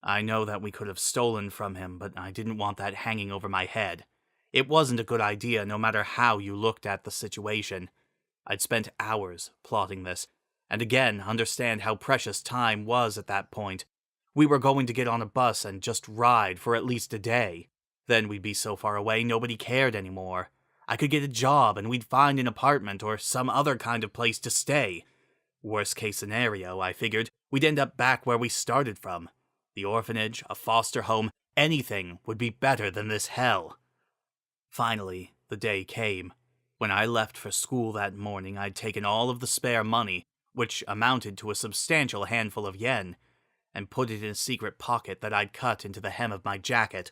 I know that we could have stolen from him, but I didn't want that hanging over my head. It wasn't a good idea no matter how you looked at the situation. I'd spent hours plotting this, and again understand how precious time was at that point. We were going to get on a bus and just ride for at least a day. Then we'd be so far away nobody cared anymore. I could get a job and we'd find an apartment or some other kind of place to stay. Worst case scenario, I figured, we'd end up back where we started from. The orphanage, a foster home, anything would be better than this hell. Finally, the day came. When I left for school that morning, I'd taken all of the spare money, which amounted to a substantial handful of yen, and put it in a secret pocket that I'd cut into the hem of my jacket.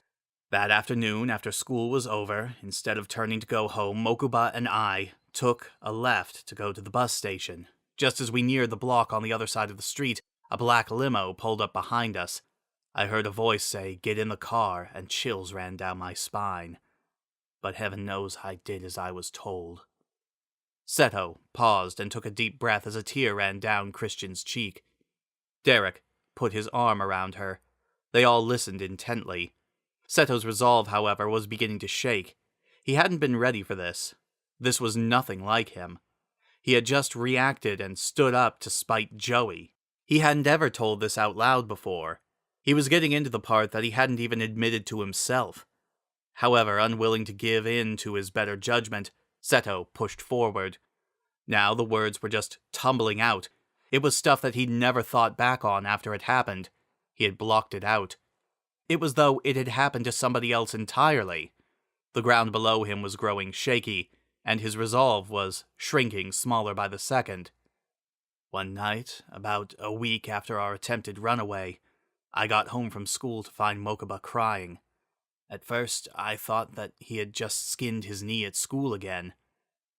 That afternoon, after school was over, instead of turning to go home, Mokuba and I took a left to go to the bus station. Just as we neared the block on the other side of the street, a black limo pulled up behind us. I heard a voice say, "Get in the car," and chills ran down my spine. But heaven knows I did as I was told. Seto paused and took a deep breath as a tear ran down Christian's cheek. Derek put his arm around her. They all listened intently. Seto's resolve, however, was beginning to shake. He hadn't been ready for this. This was nothing like him. He had just reacted and stood up to spite Joey. He hadn't ever told this out loud before. He was getting into the part that he hadn't even admitted to himself. However, unwilling to give in to his better judgment, Seto pushed forward. Now the words were just tumbling out. It was stuff that he'd never thought back on after it happened. He had blocked it out. It was though it had happened to somebody else entirely. The ground below him was growing shaky, and his resolve was shrinking smaller by the second. One night, about a week after our attempted runaway, I got home from school to find Mokuba crying. At first, I thought that he had just skinned his knee at school again.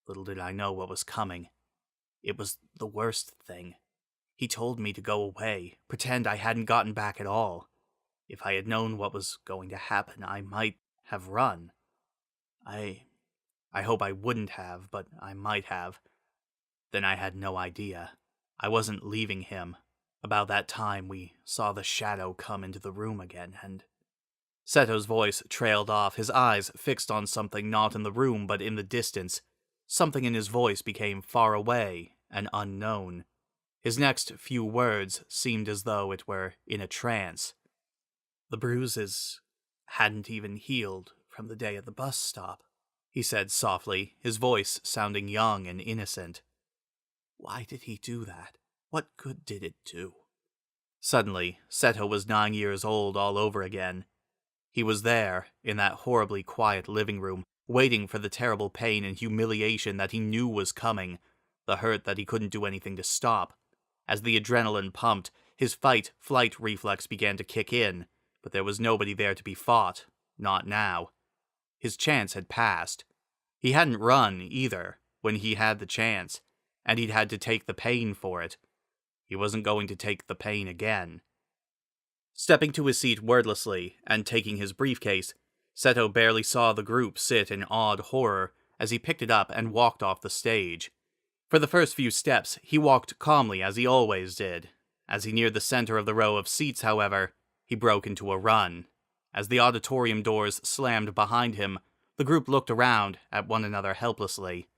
Little did I know what was coming. It was the worst thing. He told me to go away, pretend I hadn't gotten back at all. If I had known what was going to happen, I might have run. I hope I wouldn't have, but I might have. Then I had no idea. I wasn't leaving him. About that time, we saw the shadow come into the room again, and... Seto's voice trailed off, his eyes fixed on something not in the room but in the distance. Something in his voice became far away and unknown. His next few words seemed as though it were in a trance. The bruises hadn't even healed from the day at the bus stop, he said softly, his voice sounding young and innocent. Why did he do that? What good did it do? Suddenly, Seto was 9 years old all over again. He was there, in that horribly quiet living room, waiting for the terrible pain and humiliation that he knew was coming, the hurt that he couldn't do anything to stop. As the adrenaline pumped, his fight-flight reflex began to kick in, but there was nobody there to be fought, not now. His chance had passed. He hadn't run, either, when he had the chance, and he'd had to take the pain for it. He wasn't going to take the pain again. Stepping to his seat wordlessly and taking his briefcase, Seto barely saw the group sit in awed horror as he picked it up and walked off the stage. For the first few steps, he walked calmly as he always did. As he neared the center of the row of seats, however, he broke into a run. As the auditorium doors slammed behind him, the group looked around at one another helplessly.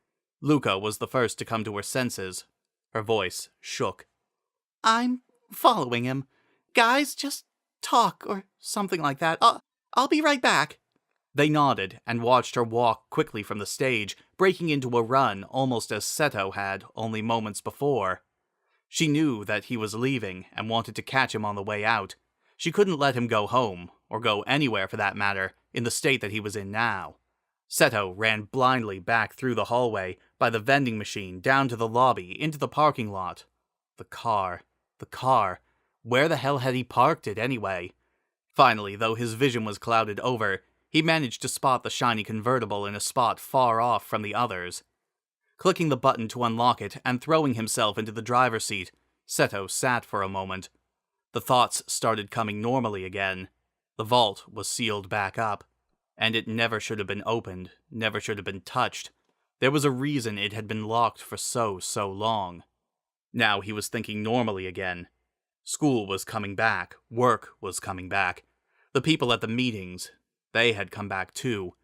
Luca was the first to come to her senses. Her voice shook. "I'm following him. Guys, just talk or something like that. I'll be right back." They nodded and watched her walk quickly from the stage, breaking into a run almost as Seto had only moments before. She knew that he was leaving and wanted to catch him on the way out. She couldn't let him go home, or go anywhere for that matter, in the state that he was in now. Seto ran blindly back through the hallway, by the vending machine, down to the lobby, into the parking lot. The car. Where the hell had he parked it anyway? Finally, though his vision was clouded over, he managed to spot the shiny convertible in a spot far off from the others. Clicking the button to unlock it and throwing himself into the driver's seat, Seto sat for a moment. The thoughts started coming normally again. The vault was sealed back up, and it never should have been opened, never should have been touched. There was a reason it had been locked for so long. Now he was thinking normally again. School was coming back, work was coming back. The people at the meetings, they had come back too,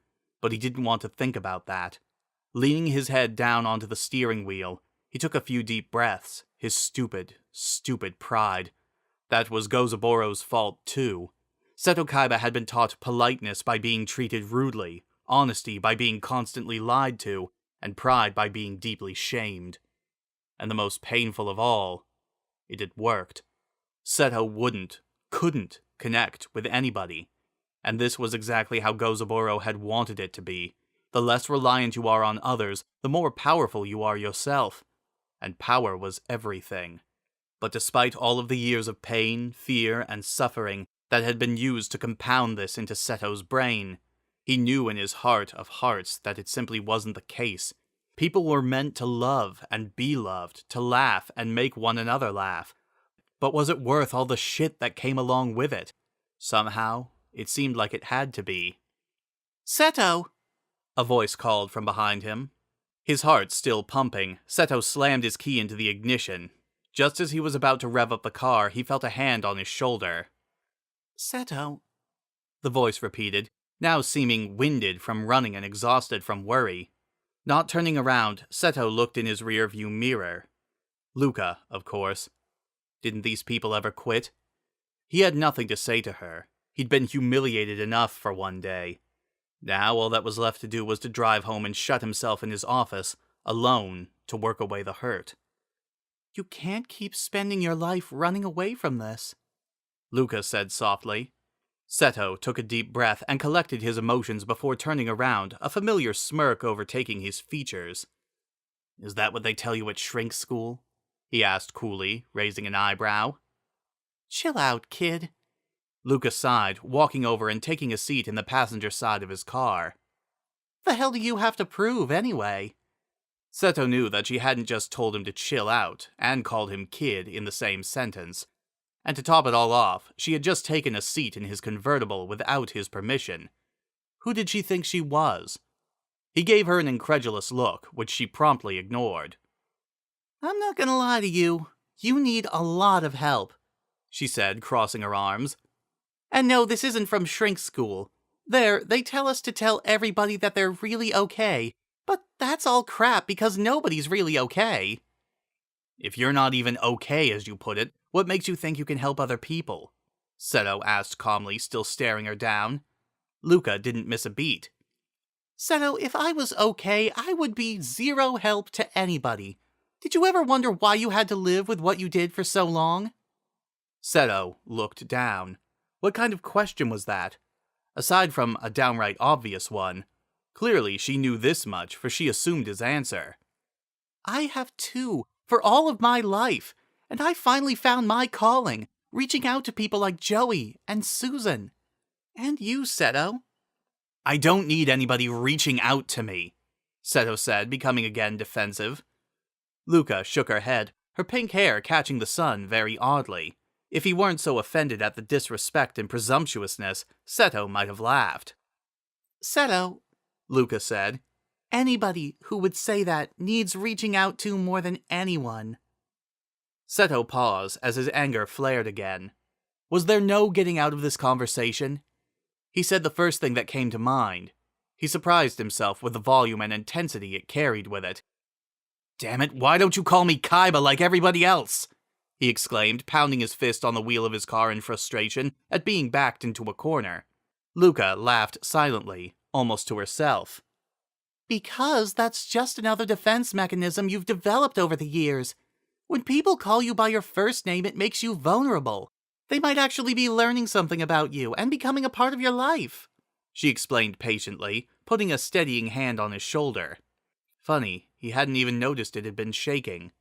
but he didn't want to think about that. Leaning his head down onto the steering wheel, he took a few deep breaths. His stupid pride. That was Gozaboro's fault too. Seto Kaiba had been taught politeness by being treated rudely, honesty by being constantly lied to, and pride by being deeply shamed. And the most painful of all, it had worked. Seto couldn't connect with anybody. And this was exactly how Gozaboro had wanted it to be. The less reliant you are on others, the more powerful you are yourself. And power was everything. But despite all of the years of pain, fear, and suffering that had been used to compound this into Seto's brain, he knew in his heart of hearts that it simply wasn't the case. People were meant to love and be loved, to laugh and make one another laugh. But was it worth all the shit that came along with it? Somehow, it seemed like it had to be. "Seto!" a voice called from behind him. His heart still pumping, Seto slammed his key into the ignition. Just as he was about to rev up the car, he felt a hand on his shoulder. "Seto," the voice repeated, now seeming winded from running and exhausted from worry. Not turning around, Seto looked in his rearview mirror. Luca, of course. Didn't these people ever quit? He had nothing to say to her. He'd been humiliated enough for one day. Now all that was left to do was to drive home and shut himself in his office, alone, to work away the hurt. "You can't keep spending your life running away from this," Luca said softly. Seto took a deep breath and collected his emotions before turning around, a familiar smirk overtaking his features. "Is that what they tell you at shrink school?" he asked coolly, raising an eyebrow. "Chill out, kid." Luca sighed, walking over and taking a seat in the passenger side of his car. "The hell do you have to prove, anyway?" Seto knew that she hadn't just told him to chill out, and called him kid in the same sentence. And to top it all off, she had just taken a seat in his convertible without his permission. Who did she think she was? He gave her an incredulous look, which she promptly ignored. "I'm not gonna lie to you. You need a lot of help," she said, crossing her arms. "And no, this isn't from shrink school. They tell us to tell everybody that they're really okay, but that's all crap because nobody's really okay." "If you're not even okay, as you put it, what makes you think you can help other people?" Seto asked calmly, still staring her down. Luca didn't miss a beat. "Seto, if I was okay, I would be zero help to anybody. Did you ever wonder why you had to live with what you did for so long?" Seto looked down. What kind of question was that? Aside from a downright obvious one, clearly she knew this much, for she assumed his answer. "I have too, for all of my life, and I finally found my calling, reaching out to people like Joey and Susan. And you, Seto." "I don't need anybody reaching out to me," Seto said, becoming again defensive. Luca shook her head, her pink hair catching the sun very oddly. If he weren't so offended at the disrespect and presumptuousness, Seto might have laughed. "Seto," Luca said, "anybody who would say that needs reaching out to more than anyone." Seto paused as his anger flared again. Was there no getting out of this conversation? He said the first thing that came to mind. He surprised himself with the volume and intensity it carried with it. "Damn it, why don't you call me Kaiba like everybody else?" he exclaimed, pounding his fist on the wheel of his car in frustration at being backed into a corner. Luca laughed silently, almost to herself. "Because that's just another defense mechanism you've developed over the years. When people call you by your first name, it makes you vulnerable. They might actually be learning something about you and becoming a part of your life," she explained patiently, putting a steadying hand on his shoulder. Funny, he hadn't even noticed it had been shaking.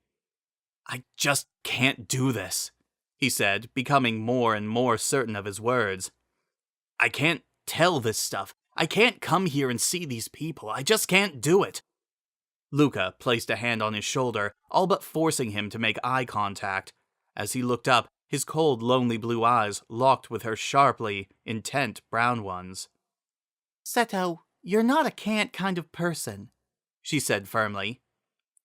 "I just can't do this," he said, becoming more and more certain of his words. "I can't tell this stuff. I can't come here and see these people. I just can't do it." Luca placed a hand on his shoulder, all but forcing him to make eye contact. As he looked up, his cold, lonely blue eyes locked with her sharply, intent brown ones. "Seto, you're not a can't kind of person," she said firmly.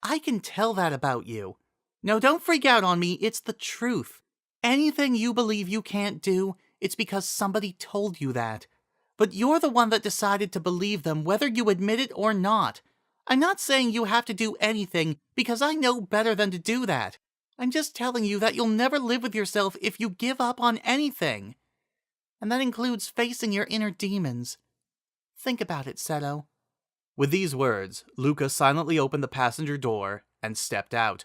"I can tell that about you. No, don't freak out on me, it's the truth. Anything you believe you can't do, it's because somebody told you that. But you're the one that decided to believe them whether you admit it or not. I'm not saying you have to do anything, because I know better than to do that. I'm just telling you that you'll never live with yourself if you give up on anything. And that includes facing your inner demons. Think about it, Seto." With these words, Luca silently opened the passenger door and stepped out.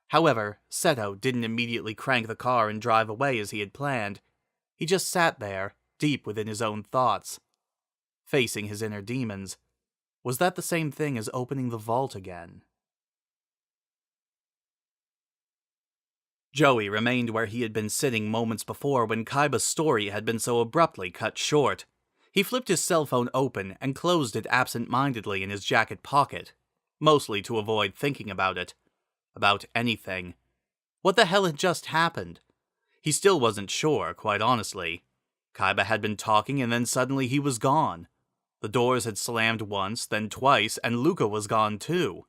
However, Seto didn't immediately crank the car and drive away as he had planned. He just sat there, deep within his own thoughts. Facing his inner demons. Was that the same thing as opening the vault again? Joey remained where he had been sitting moments before when Kaiba's story had been so abruptly cut short. He flipped his cell phone open and closed it absent-mindedly in his jacket pocket, mostly to avoid thinking about it. About anything. What the hell had just happened? He still wasn't sure, quite honestly. Kaiba had been talking and then suddenly he was gone. The doors had slammed once, then twice, and Luca was gone too.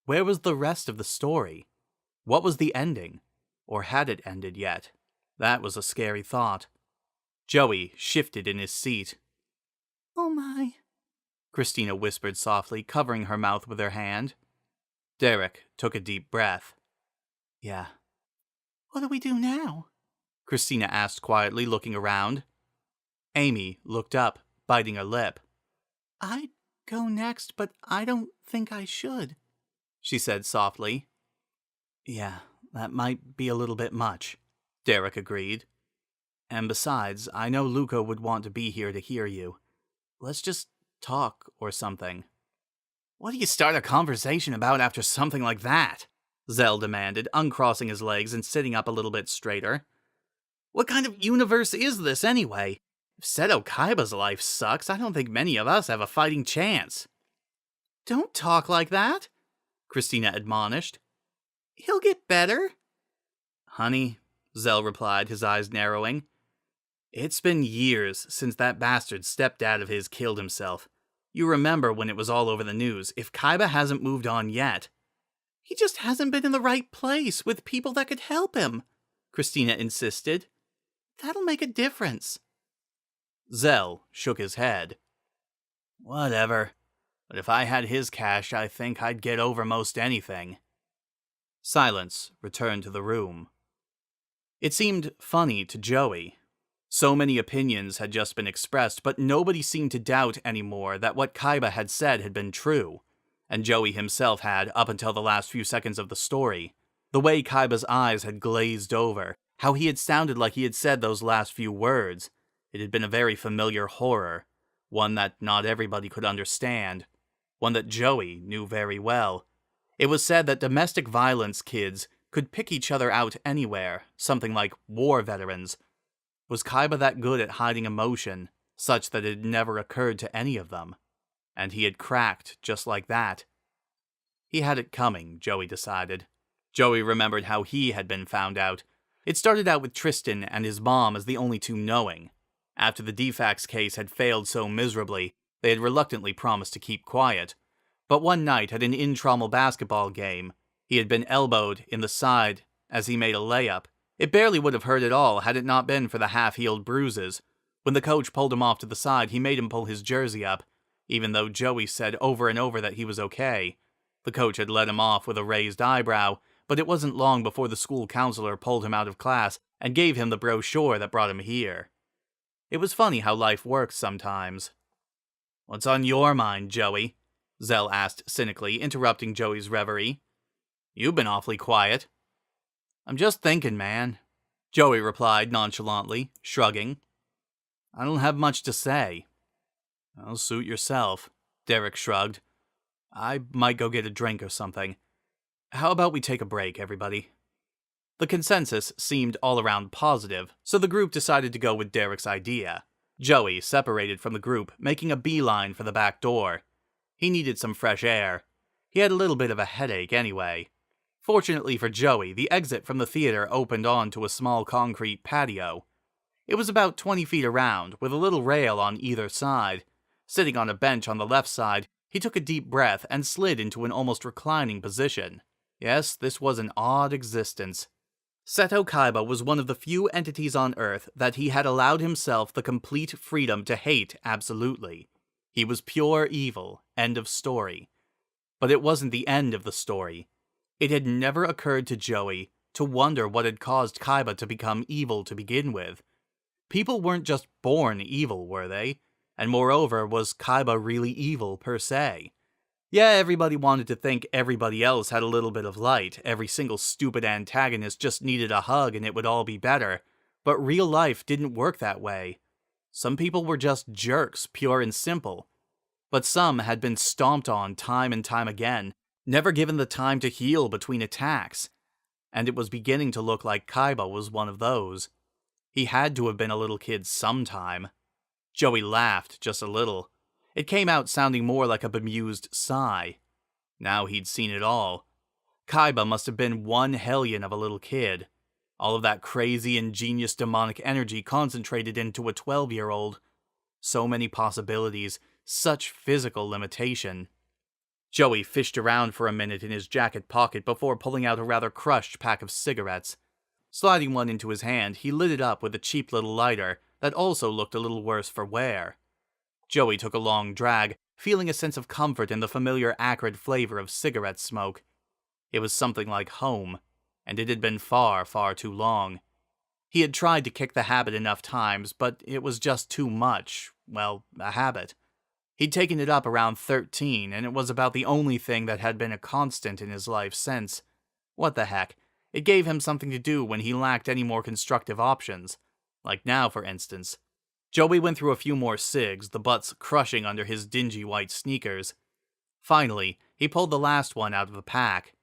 Where was the rest of the story? What was the ending? Or had it ended yet? That was a scary thought. Joey shifted in his seat. "Oh my," Christina whispered softly, covering her mouth with her hand. Derek took a deep breath. "Yeah." "What do we do now?" Christina asked quietly, looking around. Amy looked up, biting her lip. "I'd go next, but I don't think I should," she said softly. "Yeah, that might be a little bit much," Derek agreed. "And besides, I know Luca would want to be here to hear you. Let's just talk or something." "What do you start a conversation about after something like that?" Zell demanded, uncrossing his legs and sitting up a little bit straighter. "What kind of universe is this, anyway? If Seto Kaiba's life sucks, I don't think many of us have a fighting chance." "Don't talk like that," Christina admonished. "He'll get better." "Honey," Zell replied, his eyes narrowing, "it's been years since that bastard stepdad of his killed himself. You remember when it was all over the news. If Kaiba hasn't moved on yet..." "He just hasn't been in the right place with people that could help him," Christina insisted. "That'll make a difference." Zell shook his head. "Whatever. But if I had his cash, I think I'd get over most anything." Silence returned to the room. It seemed funny to Joey. So many opinions had just been expressed, but nobody seemed to doubt anymore that what Kaiba had said had been true. And Joey himself had, up until the last few seconds of the story. The way Kaiba's eyes had glazed over, how he had sounded like he had said those last few words. It had been a very familiar horror. One that not everybody could understand. One that Joey knew very well. It was said that domestic violence kids could pick each other out anywhere, something like war veterans. Was Kaiba that good at hiding emotion, such that it had never occurred to any of them? And he had cracked just like that. He had it coming, Joey decided. Joey remembered how he had been found out. It started out with Tristan and his mom as the only two knowing. After the defects case had failed so miserably, they had reluctantly promised to keep quiet. But one night at an intramural basketball game, he had been elbowed in the side as he made a layup. It barely would have hurt at all had it not been for the half-healed bruises. When the coach pulled him off to the side, he made him pull his jersey up, even though Joey said over and over that he was okay. The coach had let him off with a raised eyebrow, but it wasn't long before the school counselor pulled him out of class and gave him the brochure that brought him here. It was funny how life works sometimes. "What's on your mind, Joey?" Zell asked cynically, interrupting Joey's reverie. "You've been awfully quiet." "I'm just thinking, man," Joey replied nonchalantly, shrugging. "I don't have much to say." "Well, suit yourself," Derek shrugged. "I might go get a drink or something. How about we take a break, everybody?" The consensus seemed all around positive, so the group decided to go with Derek's idea. Joey separated from the group, making a beeline for the back door. He needed some fresh air. He had a little bit of a headache anyway. Fortunately for Joey, the exit from the theater opened onto a small concrete patio. It was about 20 feet around, with a little rail on either side. Sitting on a bench on the left side, he took a deep breath and slid into an almost reclining position. Yes, this was an odd existence. Seto Kaiba was one of the few entities on Earth that he had allowed himself the complete freedom to hate absolutely. He was pure evil, end of story. But it wasn't the end of the story. It had never occurred to Joey to wonder what had caused Kaiba to become evil to begin with. People weren't just born evil, were they? And moreover, was Kaiba really evil per se? Yeah, everybody wanted to think everybody else had a little bit of light, every single stupid antagonist just needed a hug and it would all be better. But real life didn't work that way. Some people were just jerks, pure and simple. But some had been stomped on time and time again, never given the time to heal between attacks. And it was beginning to look like Kaiba was one of those. He had to have been a little kid sometime. Joey laughed just a little. It came out sounding more like a bemused sigh. Now he'd seen it all. Kaiba must have been one hellion of a little kid. All of that crazy, ingenious demonic energy concentrated into a 12-year-old. So many possibilities, such physical limitation. Joey fished around for a minute in his jacket pocket before pulling out a rather crushed pack of cigarettes. Sliding one into his hand, he lit it up with a cheap little lighter that also looked a little worse for wear. Joey took a long drag, feeling a sense of comfort in the familiar acrid flavor of cigarette smoke. It was something like home, and it had been far, far too long. He had tried to kick the habit enough times, but it was just too much, well, a habit. He'd taken it up around 13, and it was about the only thing that had been a constant in his life since. What the heck? It gave him something to do when he lacked any more constructive options. Like now, for instance. Joey went through a few more cigs, the butts crushing under his dingy white sneakers. Finally, he pulled the last one out of the pack.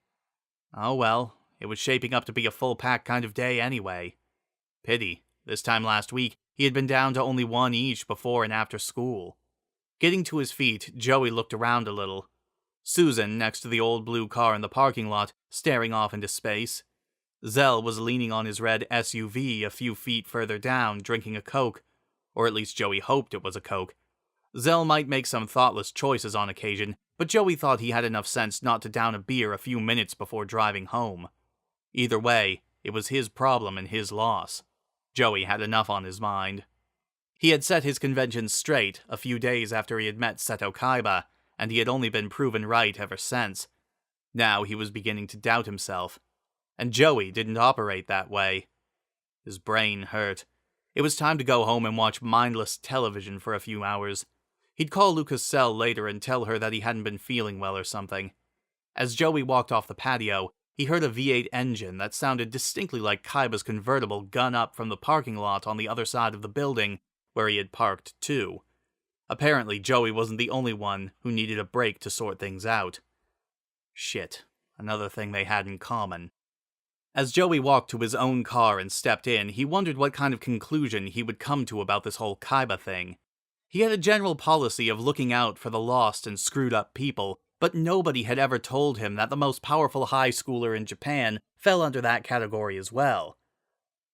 Oh well, it was shaping up to be a full pack kind of day anyway. Pity, this time last week, he had been down to only one each before and after school. Getting to his feet, Joey looked around a little. Susan, next to the old blue car in the parking lot, staring off into space. Zell was leaning on his red SUV a few feet further down, drinking a Coke. Or at least Joey hoped it was a Coke. Zell might make some thoughtless choices on occasion, but Joey thought he had enough sense not to down a beer a few minutes before driving home. Either way, it was his problem and his loss. Joey had enough on his mind. He had set his conventions straight a few days after he had met Seto Kaiba, and he had only been proven right ever since. Now he was beginning to doubt himself. And Joey didn't operate that way. His brain hurt. It was time to go home and watch mindless television for a few hours. He'd call Luca's cell later and tell her that he hadn't been feeling well or something. As Joey walked off the patio, he heard a V8 engine that sounded distinctly like Kaiba's convertible gun up from the parking lot on the other side of the building, where he had parked too. Apparently, Joey wasn't the only one who needed a break to sort things out. Shit, another thing they had in common. As Joey walked to his own car and stepped in, he wondered what kind of conclusion he would come to about this whole Kaiba thing. He had a general policy of looking out for the lost and screwed up people, but nobody had ever told him that the most powerful high schooler in Japan fell under that category as well.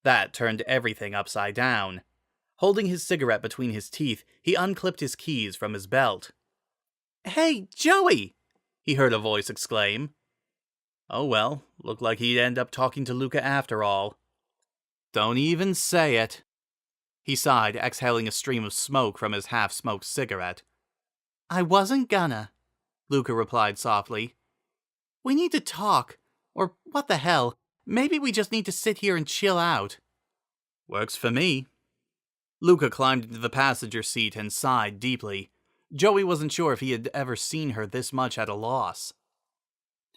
That turned everything upside down. Holding his cigarette between his teeth, he unclipped his keys from his belt. "Hey, Joey!" he heard a voice exclaim. Oh well, looked like he'd end up talking to Luca after all. "Don't even say it," he sighed, exhaling a stream of smoke from his half-smoked cigarette. "I wasn't gonna," Luca replied softly. "We need to talk, or what the hell, maybe we just need to sit here and chill out." "Works for me." Luca climbed into the passenger seat and sighed deeply. Joey wasn't sure if he had ever seen her this much at a loss.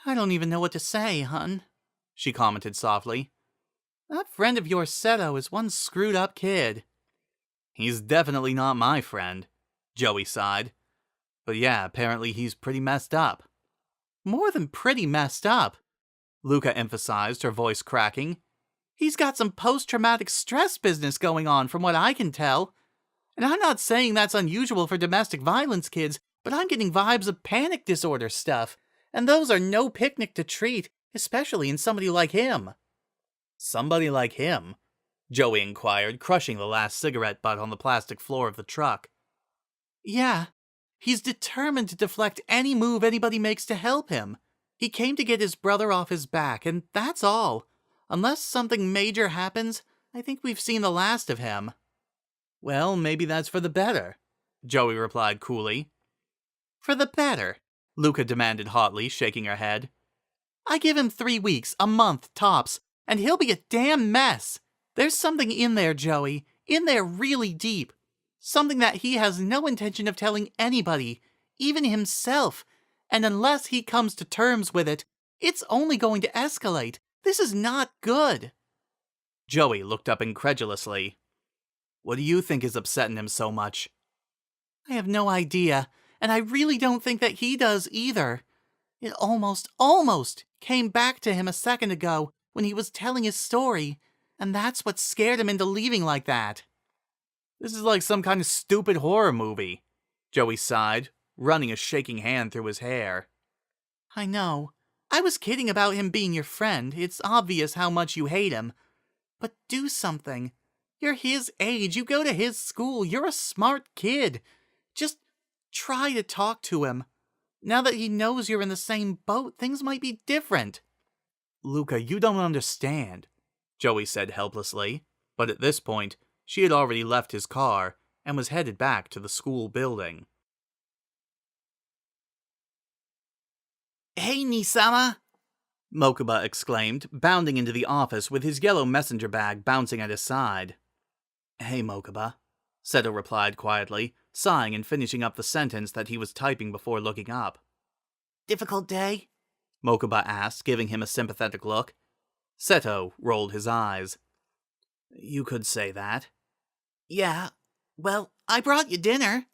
"I don't even know what to say, hun," she commented softly. "That friend of yours, Seto, is one screwed up kid." "He's definitely not my friend," Joey sighed. "But yeah, apparently he's pretty messed up." "More than pretty messed up," Luca emphasized, her voice cracking. "He's got some post-traumatic stress business going on, from what I can tell. And I'm not saying that's unusual for domestic violence kids, but I'm getting vibes of panic disorder stuff, and those are no picnic to treat, especially in somebody like him." "Somebody like him?" Joey inquired, crushing the last cigarette butt on the plastic floor of the truck. "Yeah. He's determined to deflect any move anybody makes to help him. He came to get his brother off his back, and that's all. Unless something major happens, I think we've seen the last of him." "Well, maybe that's for the better," Joey replied coolly. "For the better?" Luca demanded hotly, shaking her head. "I give him 3 weeks, a month, tops, and he'll be a damn mess. There's something in there, Joey, in there really deep. Something that he has no intention of telling anybody, even himself, and unless he comes to terms with it, it's only going to escalate. This is not good." Joey looked up incredulously. "What do you think is upsetting him so much?" "I have no idea, and I really don't think that he does either. It almost came back to him a second ago when he was telling his story, and that's what scared him into leaving like that." "This is like some kind of stupid horror movie," Joey sighed, running a shaking hand through his hair. "I know. I was kidding about him being your friend. It's obvious how much you hate him. But do something. You're his age, you go to his school, you're a smart kid. Just try to talk to him. Now that he knows you're in the same boat, things might be different." "Luca, you don't understand," Joey said helplessly, but at this point, she had already left his car and was headed back to the school building. "Hey, Nisama!" Mokuba exclaimed, bounding into the office with his yellow messenger bag bouncing at his side. "Hey, Mokuba," Seto replied quietly, sighing and finishing up the sentence that he was typing before looking up. "Difficult day?" Mokuba asked, giving him a sympathetic look. Seto rolled his eyes. "You could say that." "Yeah. Well, I brought you dinner,"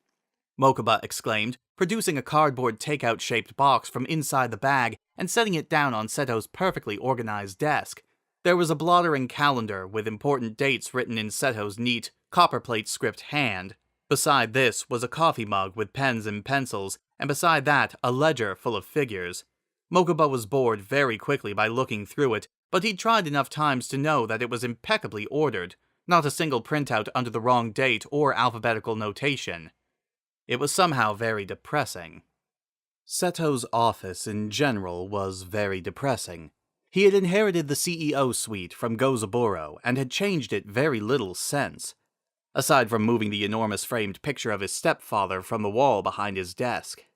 Mokuba exclaimed, producing a cardboard takeout-shaped box from inside the bag and setting it down on Seto's perfectly organized desk. There was a blotter and calendar with important dates written in Seto's neat, copperplate script hand. Beside this was a coffee mug with pens and pencils, and beside that a ledger full of figures. Mokuba was bored very quickly by looking through it, but he'd tried enough times to know that it was impeccably ordered, not a single printout under the wrong date or alphabetical notation. It was somehow very depressing. Seto's office in general was very depressing. He had inherited the CEO suite from Gozaburo and had changed it very little since, aside from moving the enormous framed picture of his stepfather from the wall behind his desk.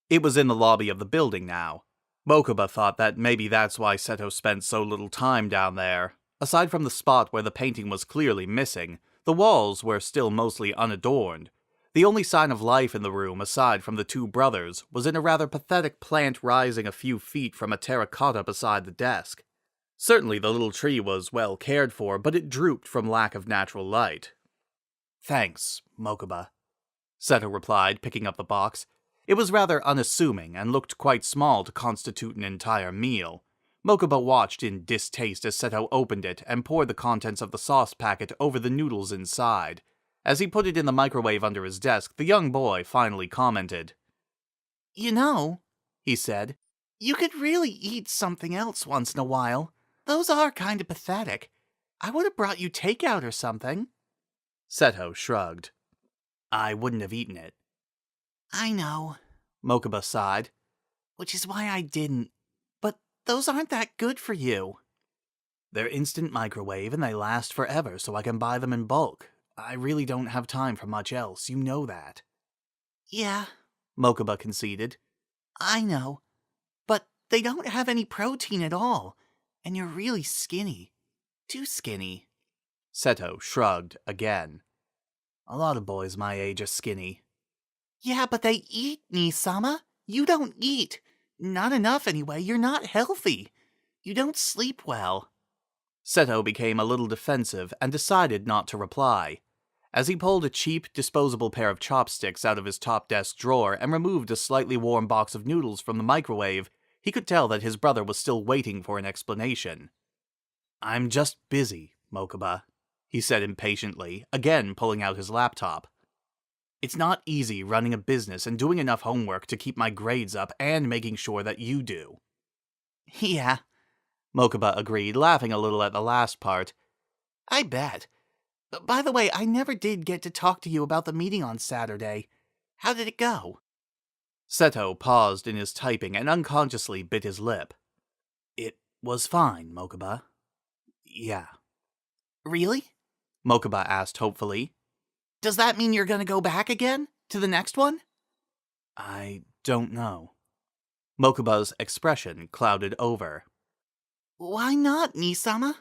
It was in the lobby of the building now. Mokuba thought that maybe that's why Seto spent so little time down there. Aside from the spot where the painting was clearly missing, the walls were still mostly unadorned. The only sign of life in the room, aside from the two brothers, was in a rather pathetic plant rising a few feet from a terracotta beside the desk. Certainly the little tree was well cared for, but it drooped from lack of natural light. "Thanks, Mokuba," Seto replied, picking up the box. It was rather unassuming and looked quite small to constitute an entire meal. Mokuba watched in distaste as Seto opened it and poured the contents of the sauce packet over the noodles inside. As he put it in the microwave under his desk, the young boy finally commented. "You know," he said, "you could really eat something else once in a while. Those are kind of pathetic. I would have brought you takeout or something. Seto shrugged. I wouldn't have eaten it. I know, Mokuba sighed, which is why I didn't. But those aren't that good for you. They're instant microwave and they last forever, so I can buy them in bulk. I really don't have time for much else, you know that. Yeah, Mokuba conceded. I know. But they don't have any protein at all, and you're really skinny. Too skinny. Seto shrugged again. A lot of boys my age are skinny. Yeah, but they eat, Nisama. You don't eat. Not enough anyway, you're not healthy. You don't sleep well. Seto became a little defensive and decided not to reply. As he pulled a cheap, disposable pair of chopsticks out of his top desk drawer and removed a slightly warm box of noodles from the microwave, he could tell that his brother was still waiting for an explanation. I'm just busy, Mokuba, he said impatiently, again pulling out his laptop. It's not easy running a business and doing enough homework to keep my grades up and making sure that you do. Yeah, Mokuba agreed, laughing a little at the last part. I bet. By the way, I never did get to talk to you about the meeting on Saturday. How did it go? Seto paused in his typing and unconsciously bit his lip. It was fine, Mokuba. Yeah. Really? Mokuba asked hopefully. Does that mean you're gonna go back again? To the next one? I don't know. Mokuba's expression clouded over. Why not, Nisama?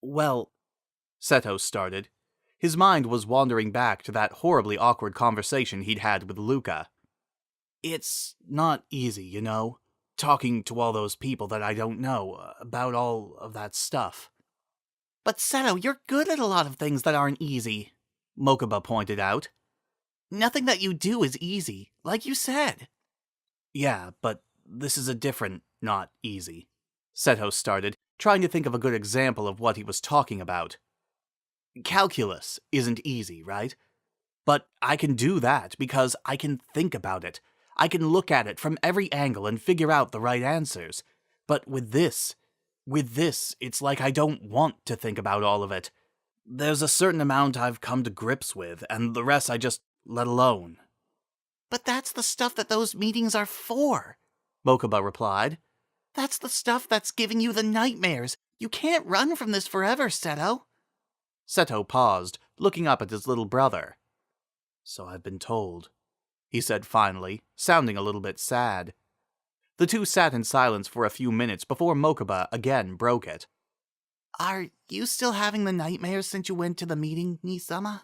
Well, Seto started. His mind was wandering back to that horribly awkward conversation he'd had with Luca. It's not easy, you know, talking to all those people that I don't know about all of that stuff. But Seto, you're good at a lot of things that aren't easy, Mokuba pointed out. Nothing that you do is easy, like you said. Yeah, but this is a different not easy, Seto started, trying to think of a good example of what he was talking about. Calculus isn't easy, right? But I can do that because I can think about it. I can look at it from every angle and figure out the right answers. But with this, it's like I don't want to think about all of it. There's a certain amount I've come to grips with, and the rest I just let alone. But that's the stuff that those meetings are for, Mokuba replied. That's the stuff that's giving you the nightmares. You can't run from this forever, Seto. Seto paused, looking up at his little brother. So I've been told, he said finally, sounding a little bit sad. The two sat in silence for a few minutes before Mokuba again broke it. Are you still having the nightmares since you went to the meeting, Nisama?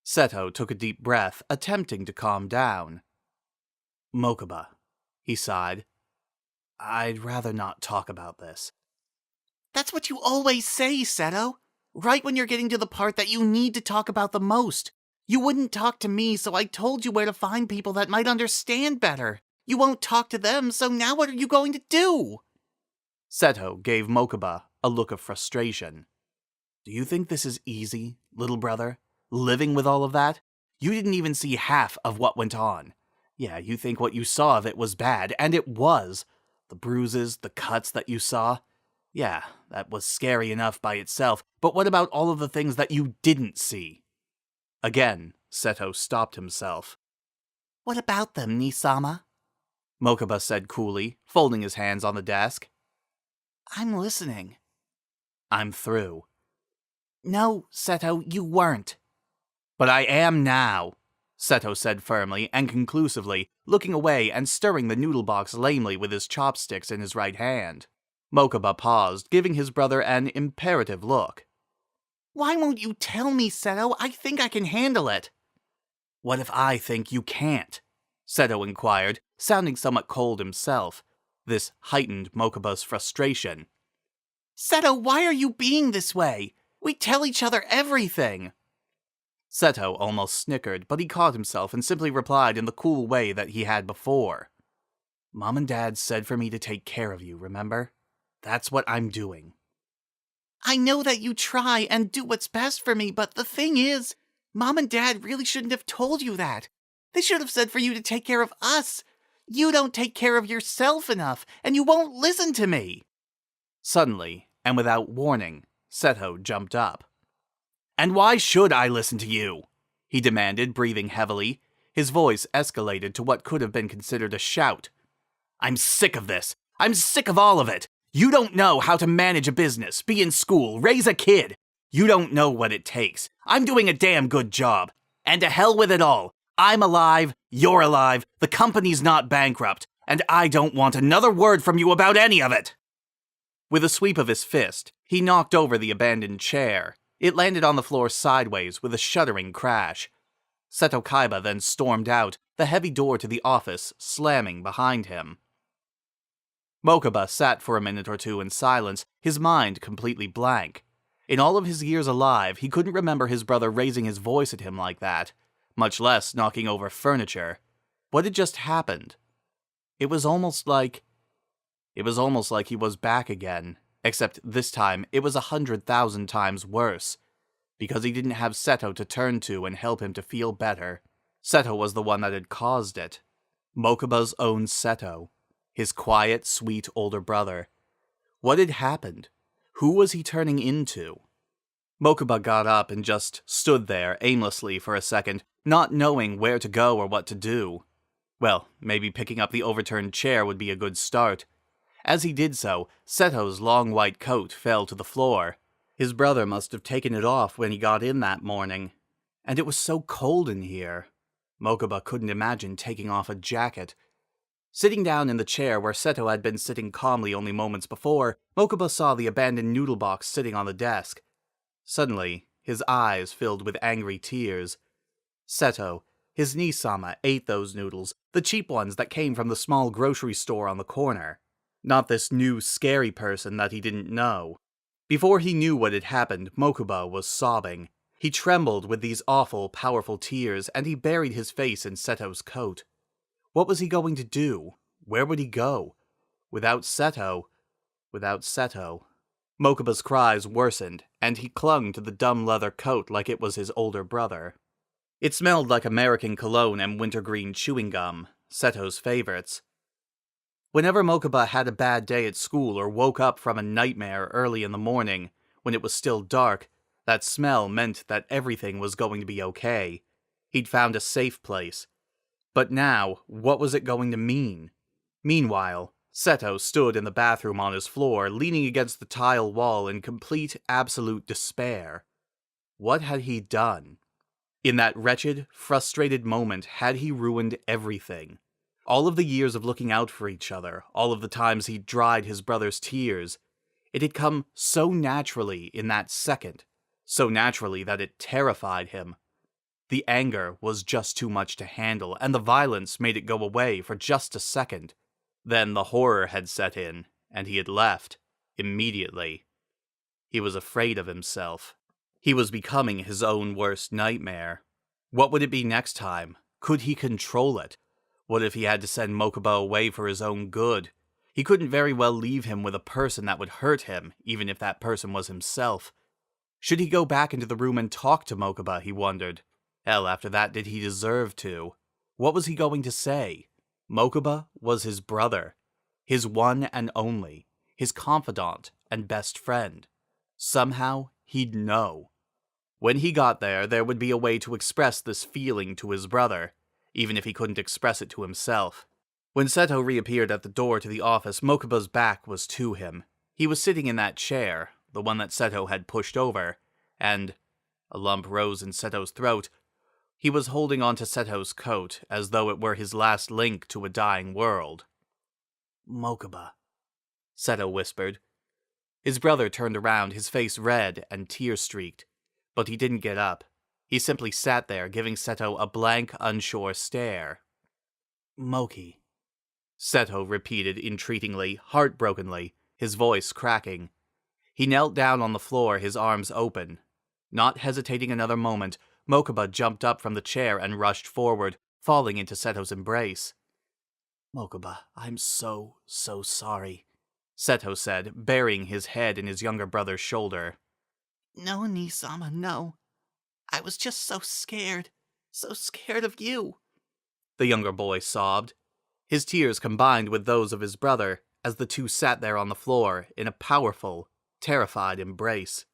Seto took a deep breath, attempting to calm down. Mokuba, he sighed. I'd rather not talk about this. That's what you always say, Seto. Right when you're getting to the part that you need to talk about the most. You wouldn't talk to me, so I told you where to find people that might understand better. You won't talk to them, so now what are you going to do? Seto gave Mokuba a look of frustration. Do you think this is easy, little brother? Living with all of that? You didn't even see half of what went on. Yeah, you think what you saw of it was bad, and it was. The bruises, the cuts that you saw. Yeah, that was scary enough by itself, but what about all of the things that you didn't see? Again, Seto stopped himself. What about them, Nisama? Mokuba said coolly, folding his hands on the desk. I'm listening. I'm through. No, Seto, you weren't. But I am now, Seto said firmly and conclusively, looking away and stirring the noodle box lamely with his chopsticks in his right hand. Mokuba paused, giving his brother an imperative look. Why won't you tell me, Seto? I think I can handle it. What if I think you can't? Seto inquired, sounding somewhat cold himself. This heightened Mokuba's frustration. Seto, why are you being this way? We tell each other everything. Seto almost snickered, but he caught himself and simply replied in the cool way that he had before. Mom and Dad said for me to take care of you, remember? That's what I'm doing. I know that you try and do what's best for me, but the thing is, Mom and Dad really shouldn't have told you that. They should have said for you to take care of us. You don't take care of yourself enough, and you won't listen to me. Suddenly, and without warning, Seto jumped up. "And why should I listen to you?" he demanded, breathing heavily. His voice escalated to what could have been considered a shout. "I'm sick of this. I'm sick of all of it. You don't know how to manage a business, be in school, raise a kid. You don't know what it takes. I'm doing a damn good job. And to hell with it all. I'm alive, you're alive, the company's not bankrupt, and I don't want another word from you about any of it." With a sweep of his fist, he knocked over the abandoned chair. It landed on the floor sideways with a shuddering crash. Seto Kaiba then stormed out, the heavy door to the office slamming behind him. Mokuba sat for a minute or two in silence, his mind completely blank. In all of his years alive, he couldn't remember his brother raising his voice at him like that, much less knocking over furniture. What had just happened? It was almost like he was back again, except this time it was 100,000 times worse, because he didn't have Seto to turn to and help him to feel better. Seto was the one that had caused it. Mokuba's own Seto. His quiet, sweet older brother. What had happened? Who was he turning into? Mokuba got up and just stood there aimlessly for a second, not knowing where to go or what to do. Well, maybe picking up the overturned chair would be a good start. As he did so, Seto's long white coat fell to the floor. His brother must have taken it off when he got in that morning. And it was so cold in here. Mokuba couldn't imagine taking off a jacket. Sitting down in the chair where Seto had been sitting calmly only moments before, Mokuba saw the abandoned noodle box sitting on the desk. Suddenly, his eyes filled with angry tears. Seto, his niece-sama, ate those noodles, the cheap ones that came from the small grocery store on the corner. Not this new, scary person that he didn't know. Before he knew what had happened, Mokuba was sobbing. He trembled with these awful, powerful tears, and he buried his face in Seto's coat. What was he going to do? Where would he go? Without Seto. Mokuba's cries worsened, and he clung to the dumb leather coat like it was his older brother. It smelled like American cologne and wintergreen chewing gum, Seto's favorites. Whenever Mokuba had a bad day at school or woke up from a nightmare early in the morning, when it was still dark, that smell meant that everything was going to be okay. He'd found a safe place. But now, what was it going to mean? Meanwhile, Seto stood in the bathroom on his floor, leaning against the tile wall in complete, absolute despair. What had he done? In that wretched, frustrated moment, had he ruined everything? All of the years of looking out for each other, all of the times he'd dried his brother's tears, it had come so naturally in that second, so naturally that it terrified him. The anger was just too much to handle, and the violence made it go away for just a second. Then the horror had set in, and he had left, immediately. He was afraid of himself. He was becoming his own worst nightmare. What would it be next time? Could he control it? What if he had to send Mokuba away for his own good? He couldn't very well leave him with a person that would hurt him, even if that person was himself. Should he go back into the room and talk to Mokuba, he wondered. Hell, after that, did he deserve to? What was he going to say? Mokuba was his brother, his one and only, his confidant and best friend. Somehow, he'd know. When he got there, there would be a way to express this feeling to his brother, even if he couldn't express it to himself. When Seto reappeared at the door to the office, Mokuba's back was to him. He was sitting in that chair, the one that Seto had pushed over, and a lump rose in Seto's throat. He was holding onto Seto's coat, as though it were his last link to a dying world. "Mokuba," Seto whispered. His brother turned around, his face red and tear-streaked, but he didn't get up. He simply sat there, giving Seto a blank, unsure stare. "Moki," Seto repeated entreatingly, heartbrokenly, his voice cracking. He knelt down on the floor, his arms open. Not hesitating another moment, Mokuba jumped up from the chair and rushed forward, falling into Seto's embrace. "Mokuba, I'm so sorry," Seto said, burying his head in his younger brother's shoulder. "No, Nisama, no. I was just so scared of you," the younger boy sobbed. His tears combined with those of his brother as the two sat there on the floor in a powerful, terrified embrace.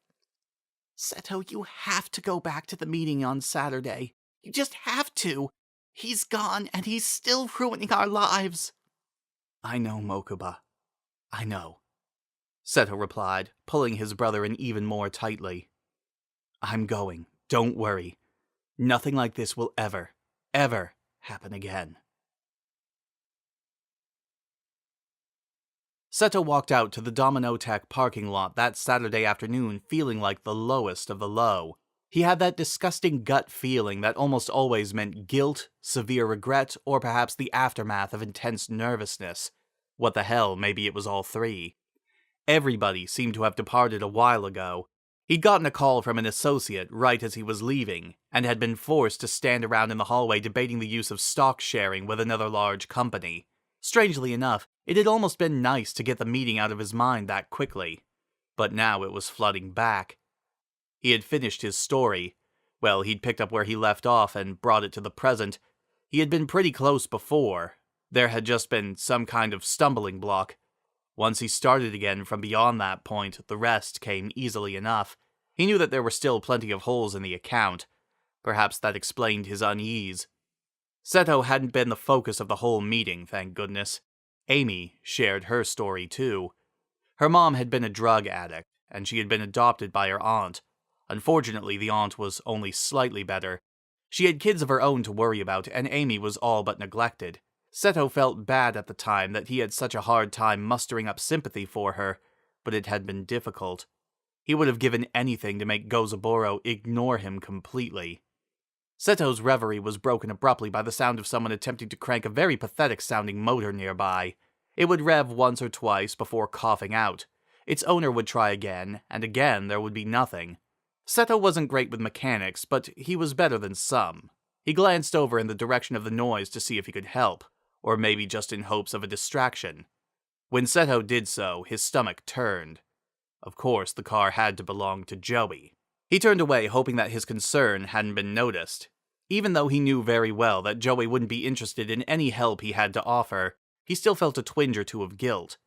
Seto, you have to go back to the meeting on Saturday. You just have to. He's gone, and he's still ruining our lives. I know, Mokuba. I know, Seto replied, pulling his brother in even more tightly. I'm going. Don't worry. Nothing like this will ever happen again. Seto walked out to the Domino Tech parking lot that Saturday afternoon feeling like the lowest of the low. He had that disgusting gut feeling that almost always meant guilt, severe regret, or perhaps the aftermath of intense nervousness. What the hell, maybe it was all three. Everybody seemed to have departed a while ago. He'd gotten a call from an associate right as he was leaving, and had been forced to stand around in the hallway debating the use of stock sharing with another large company. Strangely enough, it had almost been nice to get the meeting out of his mind that quickly. But now it was flooding back. He had finished his story. Well, he'd picked up where he left off and brought it to the present. He had been pretty close before. There had just been some kind of stumbling block. Once he started again from beyond that point, the rest came easily enough. He knew that there were still plenty of holes in the account. Perhaps that explained his unease. Seto hadn't been the focus of the whole meeting, thank goodness. Amy shared her story too. Her mom had been a drug addict, and she had been adopted by her aunt. Unfortunately, the aunt was only slightly better. She had kids of her own to worry about, and Amy was all but neglected. Seto felt bad at the time that he had such a hard time mustering up sympathy for her, but it had been difficult. He would have given anything to make Gozaburo ignore him completely. Seto's reverie was broken abruptly by the sound of someone attempting to crank a very pathetic-sounding motor nearby. It would rev once or twice before coughing out. Its owner would try again, and again there would be nothing. Seto wasn't great with mechanics, but he was better than some. He glanced over in the direction of the noise to see if he could help, or maybe just in hopes of a distraction. When Seto did so, his stomach turned. Of course, the car had to belong to Joey. He turned away, hoping that his concern hadn't been noticed. Even though he knew very well that Joey wouldn't be interested in any help he had to offer, he still felt a twinge or two of guilt.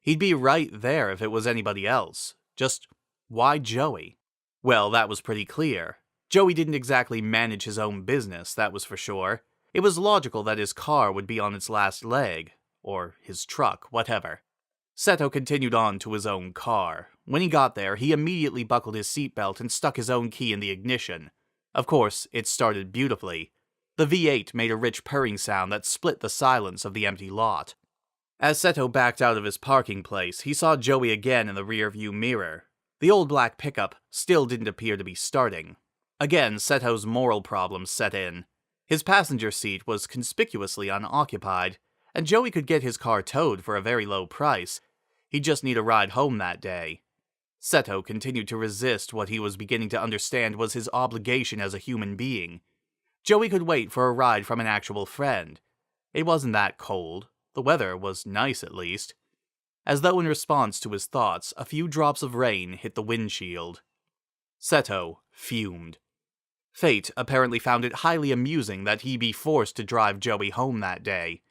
He'd be right there if it was anybody else. Just, why Joey? Well, that was pretty clear. Joey didn't exactly manage his own business, that was for sure. It was logical that his car would be on its last leg. Or his truck, whatever. Seto continued on to his own car. When he got there, he immediately buckled his seatbelt and stuck his own key in the ignition. Of course, it started beautifully. The V8 made a rich purring sound that split the silence of the empty lot. As Seto backed out of his parking place, he saw Joey again in the rearview mirror. The old black pickup still didn't appear to be starting. Again, Seto's moral problems set in. His passenger seat was conspicuously unoccupied, and Joey could get his car towed for a very low price. He'd just need a ride home that day. Seto continued to resist what he was beginning to understand was his obligation as a human being. Joey could wait for a ride from an actual friend. It wasn't that cold. The weather was nice at least. As though in response to his thoughts, a few drops of rain hit the windshield. Seto fumed. Fate apparently found it highly amusing that he be forced to drive Joey home that day.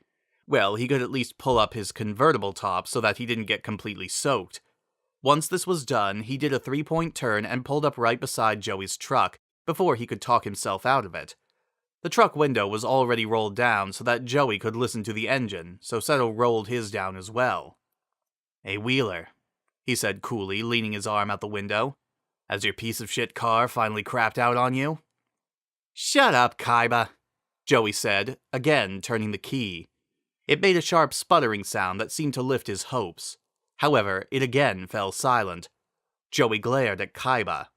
Well, he could at least pull up his convertible top so that he didn't get completely soaked. Once this was done, he did a 3-point turn and pulled up right beside Joey's truck, before he could talk himself out of it. The truck window was already rolled down so that Joey could listen to the engine, so Seto rolled his down as well. "Hey, Wheeler," he said coolly, leaning his arm out the window. "Has your piece of shit car finally crapped out on you?" "Shut up, Kaiba," Joey said, again turning the key. It made a sharp sputtering sound that seemed to lift his hopes. However, it again fell silent. Joey glared at Kaiba.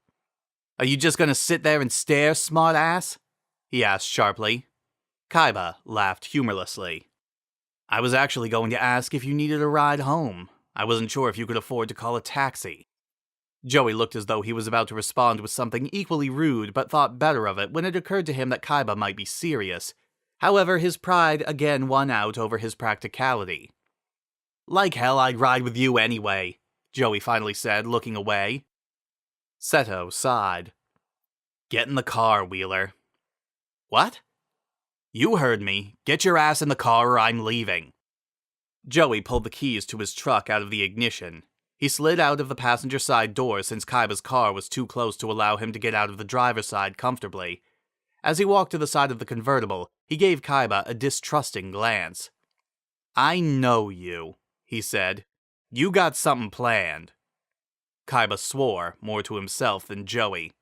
"Are you just gonna sit there and stare, smart-ass?" he asked sharply. Kaiba laughed humorlessly. "I was actually going to ask if you needed a ride home. I wasn't sure if you could afford to call a taxi." Joey looked as though he was about to respond with something equally rude, but thought better of it when it occurred to him that Kaiba might be serious. However, his pride again won out over his practicality. "Like hell I'd ride with you anyway," Joey finally said, looking away. Seto sighed. "Get in the car, Wheeler." "What?" "You heard me. Get your ass in the car or I'm leaving." Joey pulled the keys to his truck out of the ignition. He slid out of the passenger side door since Kaiba's car was too close to allow him to get out of the driver's side comfortably. As he walked to the side of the convertible, he gave Kaiba a distrusting glance. "I know you," he said. "You got something planned." Kaiba swore, more to himself than Joey.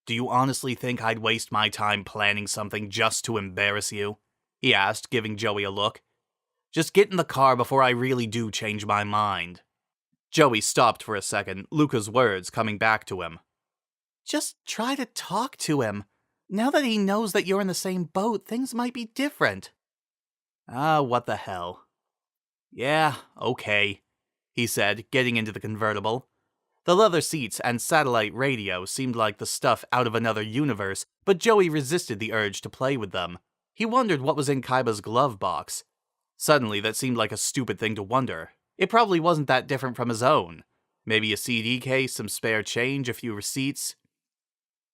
"Do you honestly think I'd waste my time planning something just to embarrass you?" he asked, giving Joey a look. "Just get in the car before I really do change my mind." Joey stopped for a second, Luca's words coming back to him. "Just try to talk to him. Now that he knows that you're in the same boat, things might be different." What the hell. "Yeah, okay," he said, getting into the convertible. The leather seats and satellite radio seemed like the stuff out of another universe, but Joey resisted the urge to play with them. He wondered what was in Kaiba's glove box. Suddenly, that seemed like a stupid thing to wonder. It probably wasn't that different from his own. Maybe a CD case, some spare change, a few receipts.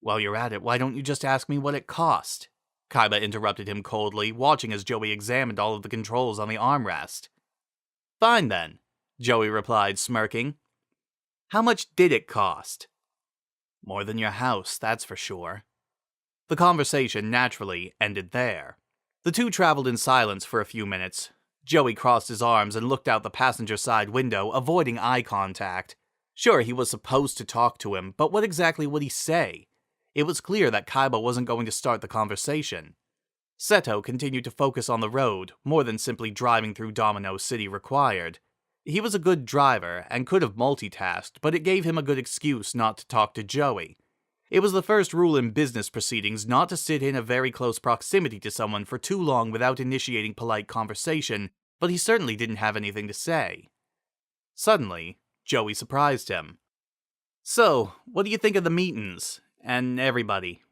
"While you're at it, why don't you just ask me what it cost?" Kaiba interrupted him coldly, watching as Joey examined all of the controls on the armrest. "Fine then," Joey replied, smirking. "How much did it cost?" "More than your house, that's for sure." The conversation, naturally, ended there. The two traveled in silence for a few minutes. Joey crossed his arms and looked out the passenger side window, avoiding eye contact. Sure, he was supposed to talk to him, but what exactly would he say? It was clear that Kaiba wasn't going to start the conversation. Seto continued to focus on the road, more than simply driving through Domino City required. He was a good driver, and could have multitasked, but it gave him a good excuse not to talk to Joey. It was the first rule in business proceedings not to sit in a very close proximity to someone for too long without initiating polite conversation, but he certainly didn't have anything to say. Suddenly, Joey surprised him. "So, what do you think of the meetings? And everybody?"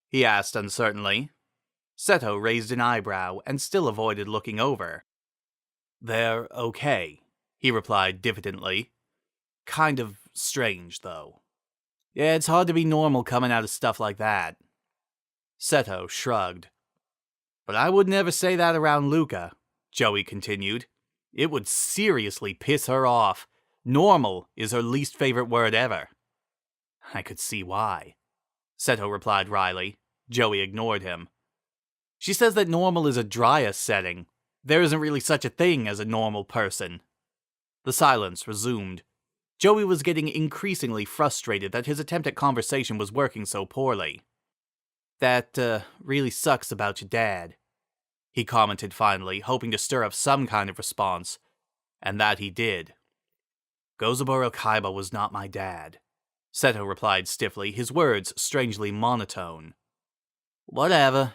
he asked uncertainly. Seto raised an eyebrow and still avoided looking over. "They're okay," he replied diffidently. "Kind of strange, though. Yeah, it's hard to be normal coming out of stuff like that." Seto shrugged. "But I would never say that around Luca," Joey continued. "It would seriously piss her off. Normal is her least favorite word ever." "I could see why," Seto replied wryly. Joey ignored him. "She says that normal is a Dryas setting. There isn't really such a thing as a normal person." The silence resumed. Joey was getting increasingly frustrated that his attempt at conversation was working so poorly. "That, really sucks about your dad," he commented finally, hoping to stir up some kind of response. And that he did. "Gozaburo Kaiba was not my dad," Seto replied stiffly, his words strangely monotone. "Whatever,"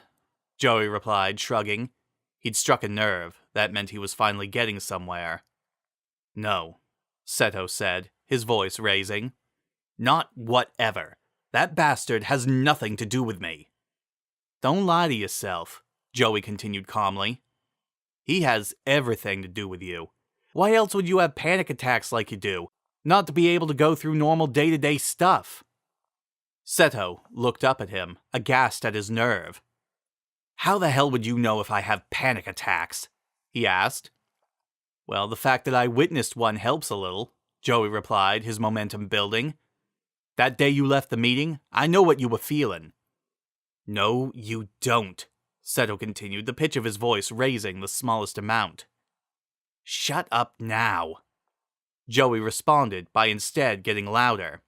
Joey replied, shrugging. He'd struck a nerve. That meant he was finally getting somewhere. "No," Seto said, his voice raising. "Not whatever. That bastard has nothing to do with me." "Don't lie to yourself," Joey continued calmly. "He has everything to do with you. Why else would you have panic attacks like you do? Not to be able to go through normal day-to-day stuff." Seto looked up at him, aghast at his nerve. "How the hell would you know if I have panic attacks?" he asked. "Well, the fact that I witnessed one helps a little," Joey replied, his momentum building. "That day you left the meeting, I know what you were feeling." "No, you don't," Seto continued, the pitch of his voice raising the smallest amount. "Shut up now," Joey responded by instead getting louder.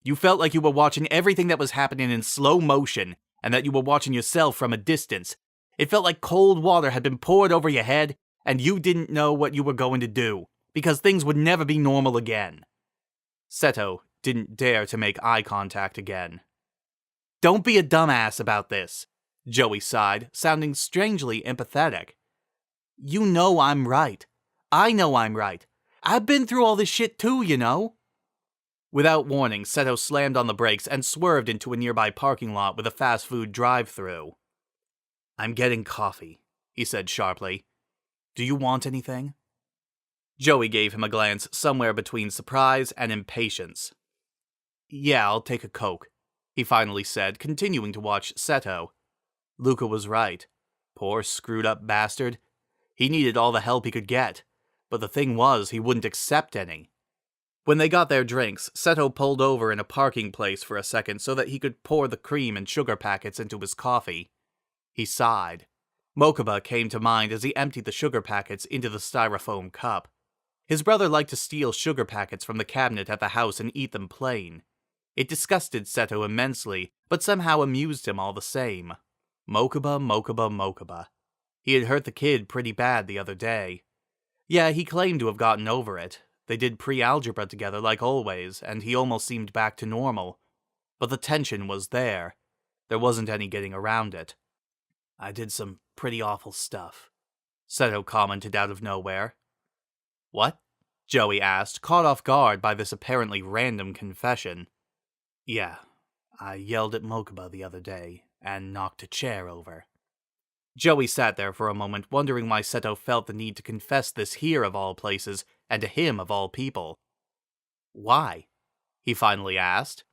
"You felt like you were watching everything that was happening in slow motion, and that you were watching yourself from a distance. It felt like cold water had been poured over your head, and you didn't know what you were going to do, because things would never be normal again." Seto didn't dare to make eye contact again. "Don't be a dumbass about this," Joey sighed, sounding strangely empathetic. "You know I'm right. I know I'm right. I've been through all this shit too, you know." Without warning, Seto slammed on the brakes and swerved into a nearby parking lot with a fast food drive-thru. "I'm getting coffee," he said sharply. "Do you want anything?" Joey gave him a glance somewhere between surprise and impatience. "Yeah, I'll take a Coke," he finally said, continuing to watch Seto. Luca was right. Poor screwed-up bastard. He needed all the help he could get, but the thing was he wouldn't accept any. When they got their drinks, Seto pulled over in a parking place for a second so that he could pour the cream and sugar packets into his coffee. He sighed. Mokuba came to mind as he emptied the sugar packets into the styrofoam cup. His brother liked to steal sugar packets from the cabinet at the house and eat them plain. It disgusted Seto immensely, but somehow amused him all the same. Mokuba, Mokuba, Mokuba. He had hurt the kid pretty bad the other day. Yeah, he claimed to have gotten over it. They did pre-algebra together like always, and he almost seemed back to normal. But the tension was there. There wasn't any getting around it. I did some pretty awful stuff, Seto commented out of nowhere. What? Joey asked, caught off guard by this apparently random confession. Yeah, I yelled at Mokuba the other day, and knocked a chair over. Joey sat there for a moment, wondering why Seto felt the need to confess this here of all places, and to him of all people. Why? He finally asked.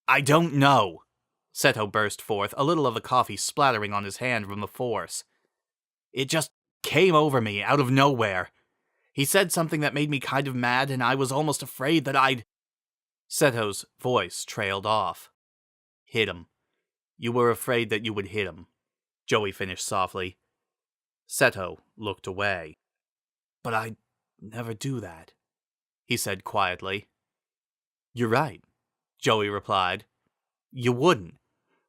I don't know, Seto burst forth, a little of the coffee splattering on his hand from the force. It just came over me out of nowhere. He said something that made me kind of mad, and I was almost afraid that I'd... Seto's voice trailed off. Hit him. You were afraid that you would hit him, Joey finished softly. Seto looked away. But I'd never do that, he said quietly. You're right, Joey replied. You wouldn't,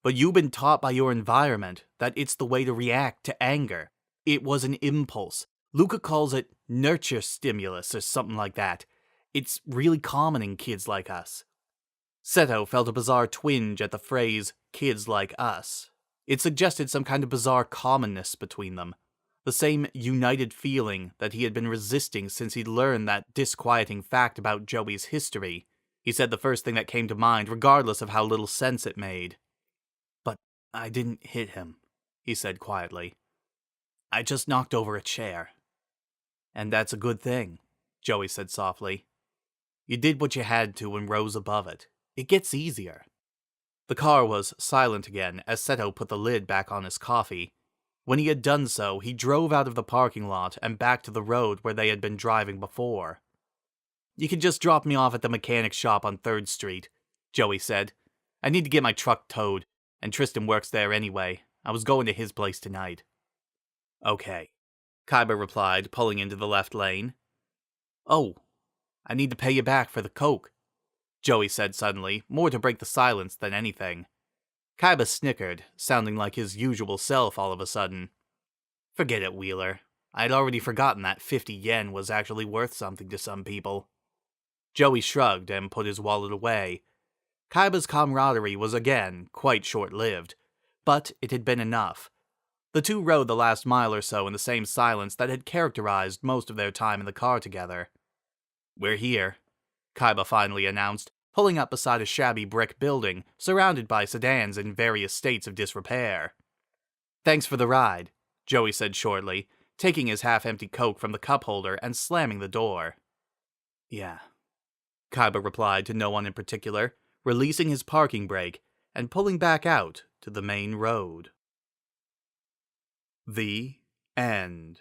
but you've been taught by your environment that it's the way to react to anger. It was an impulse. Luca calls it nurture stimulus or something like that. It's really common in kids like us. Seto felt a bizarre twinge at the phrase, kids like us. It suggested some kind of bizarre commonness between them. The same united feeling that he had been resisting since he'd learned that disquieting fact about Joey's history. He said the first thing that came to mind, regardless of how little sense it made. But I didn't hit him, he said quietly. I just knocked over a chair. And that's a good thing, Joey said softly. You did what you had to and rose above it. It gets easier. The car was silent again as Seto put the lid back on his coffee. When he had done so, he drove out of the parking lot and back to the road where they had been driving before. You can just drop me off at the mechanic shop on 3rd Street, Joey said. I need to get my truck towed, and Tristan works there anyway. I was going to his place tonight. Okay, Kaiba replied, pulling into the left lane. Oh, I need to pay you back for the coke, Joey said suddenly, more to break the silence than anything. Kaiba snickered, sounding like his usual self all of a sudden. Forget it, Wheeler. I'd already forgotten that 50 yen was actually worth something to some people. Joey shrugged and put his wallet away. Kaiba's camaraderie was again quite short-lived, but it had been enough. The two rode the last mile or so in the same silence that had characterized most of their time in the car together. We're here, Kaiba finally announced, pulling up beside a shabby brick building surrounded by sedans in various states of disrepair. Thanks for the ride, Joey said shortly, taking his half-empty Coke from the cup holder and slamming the door. Yeah, Kaiba replied to no one in particular, releasing his parking brake and pulling back out to the main road. The end.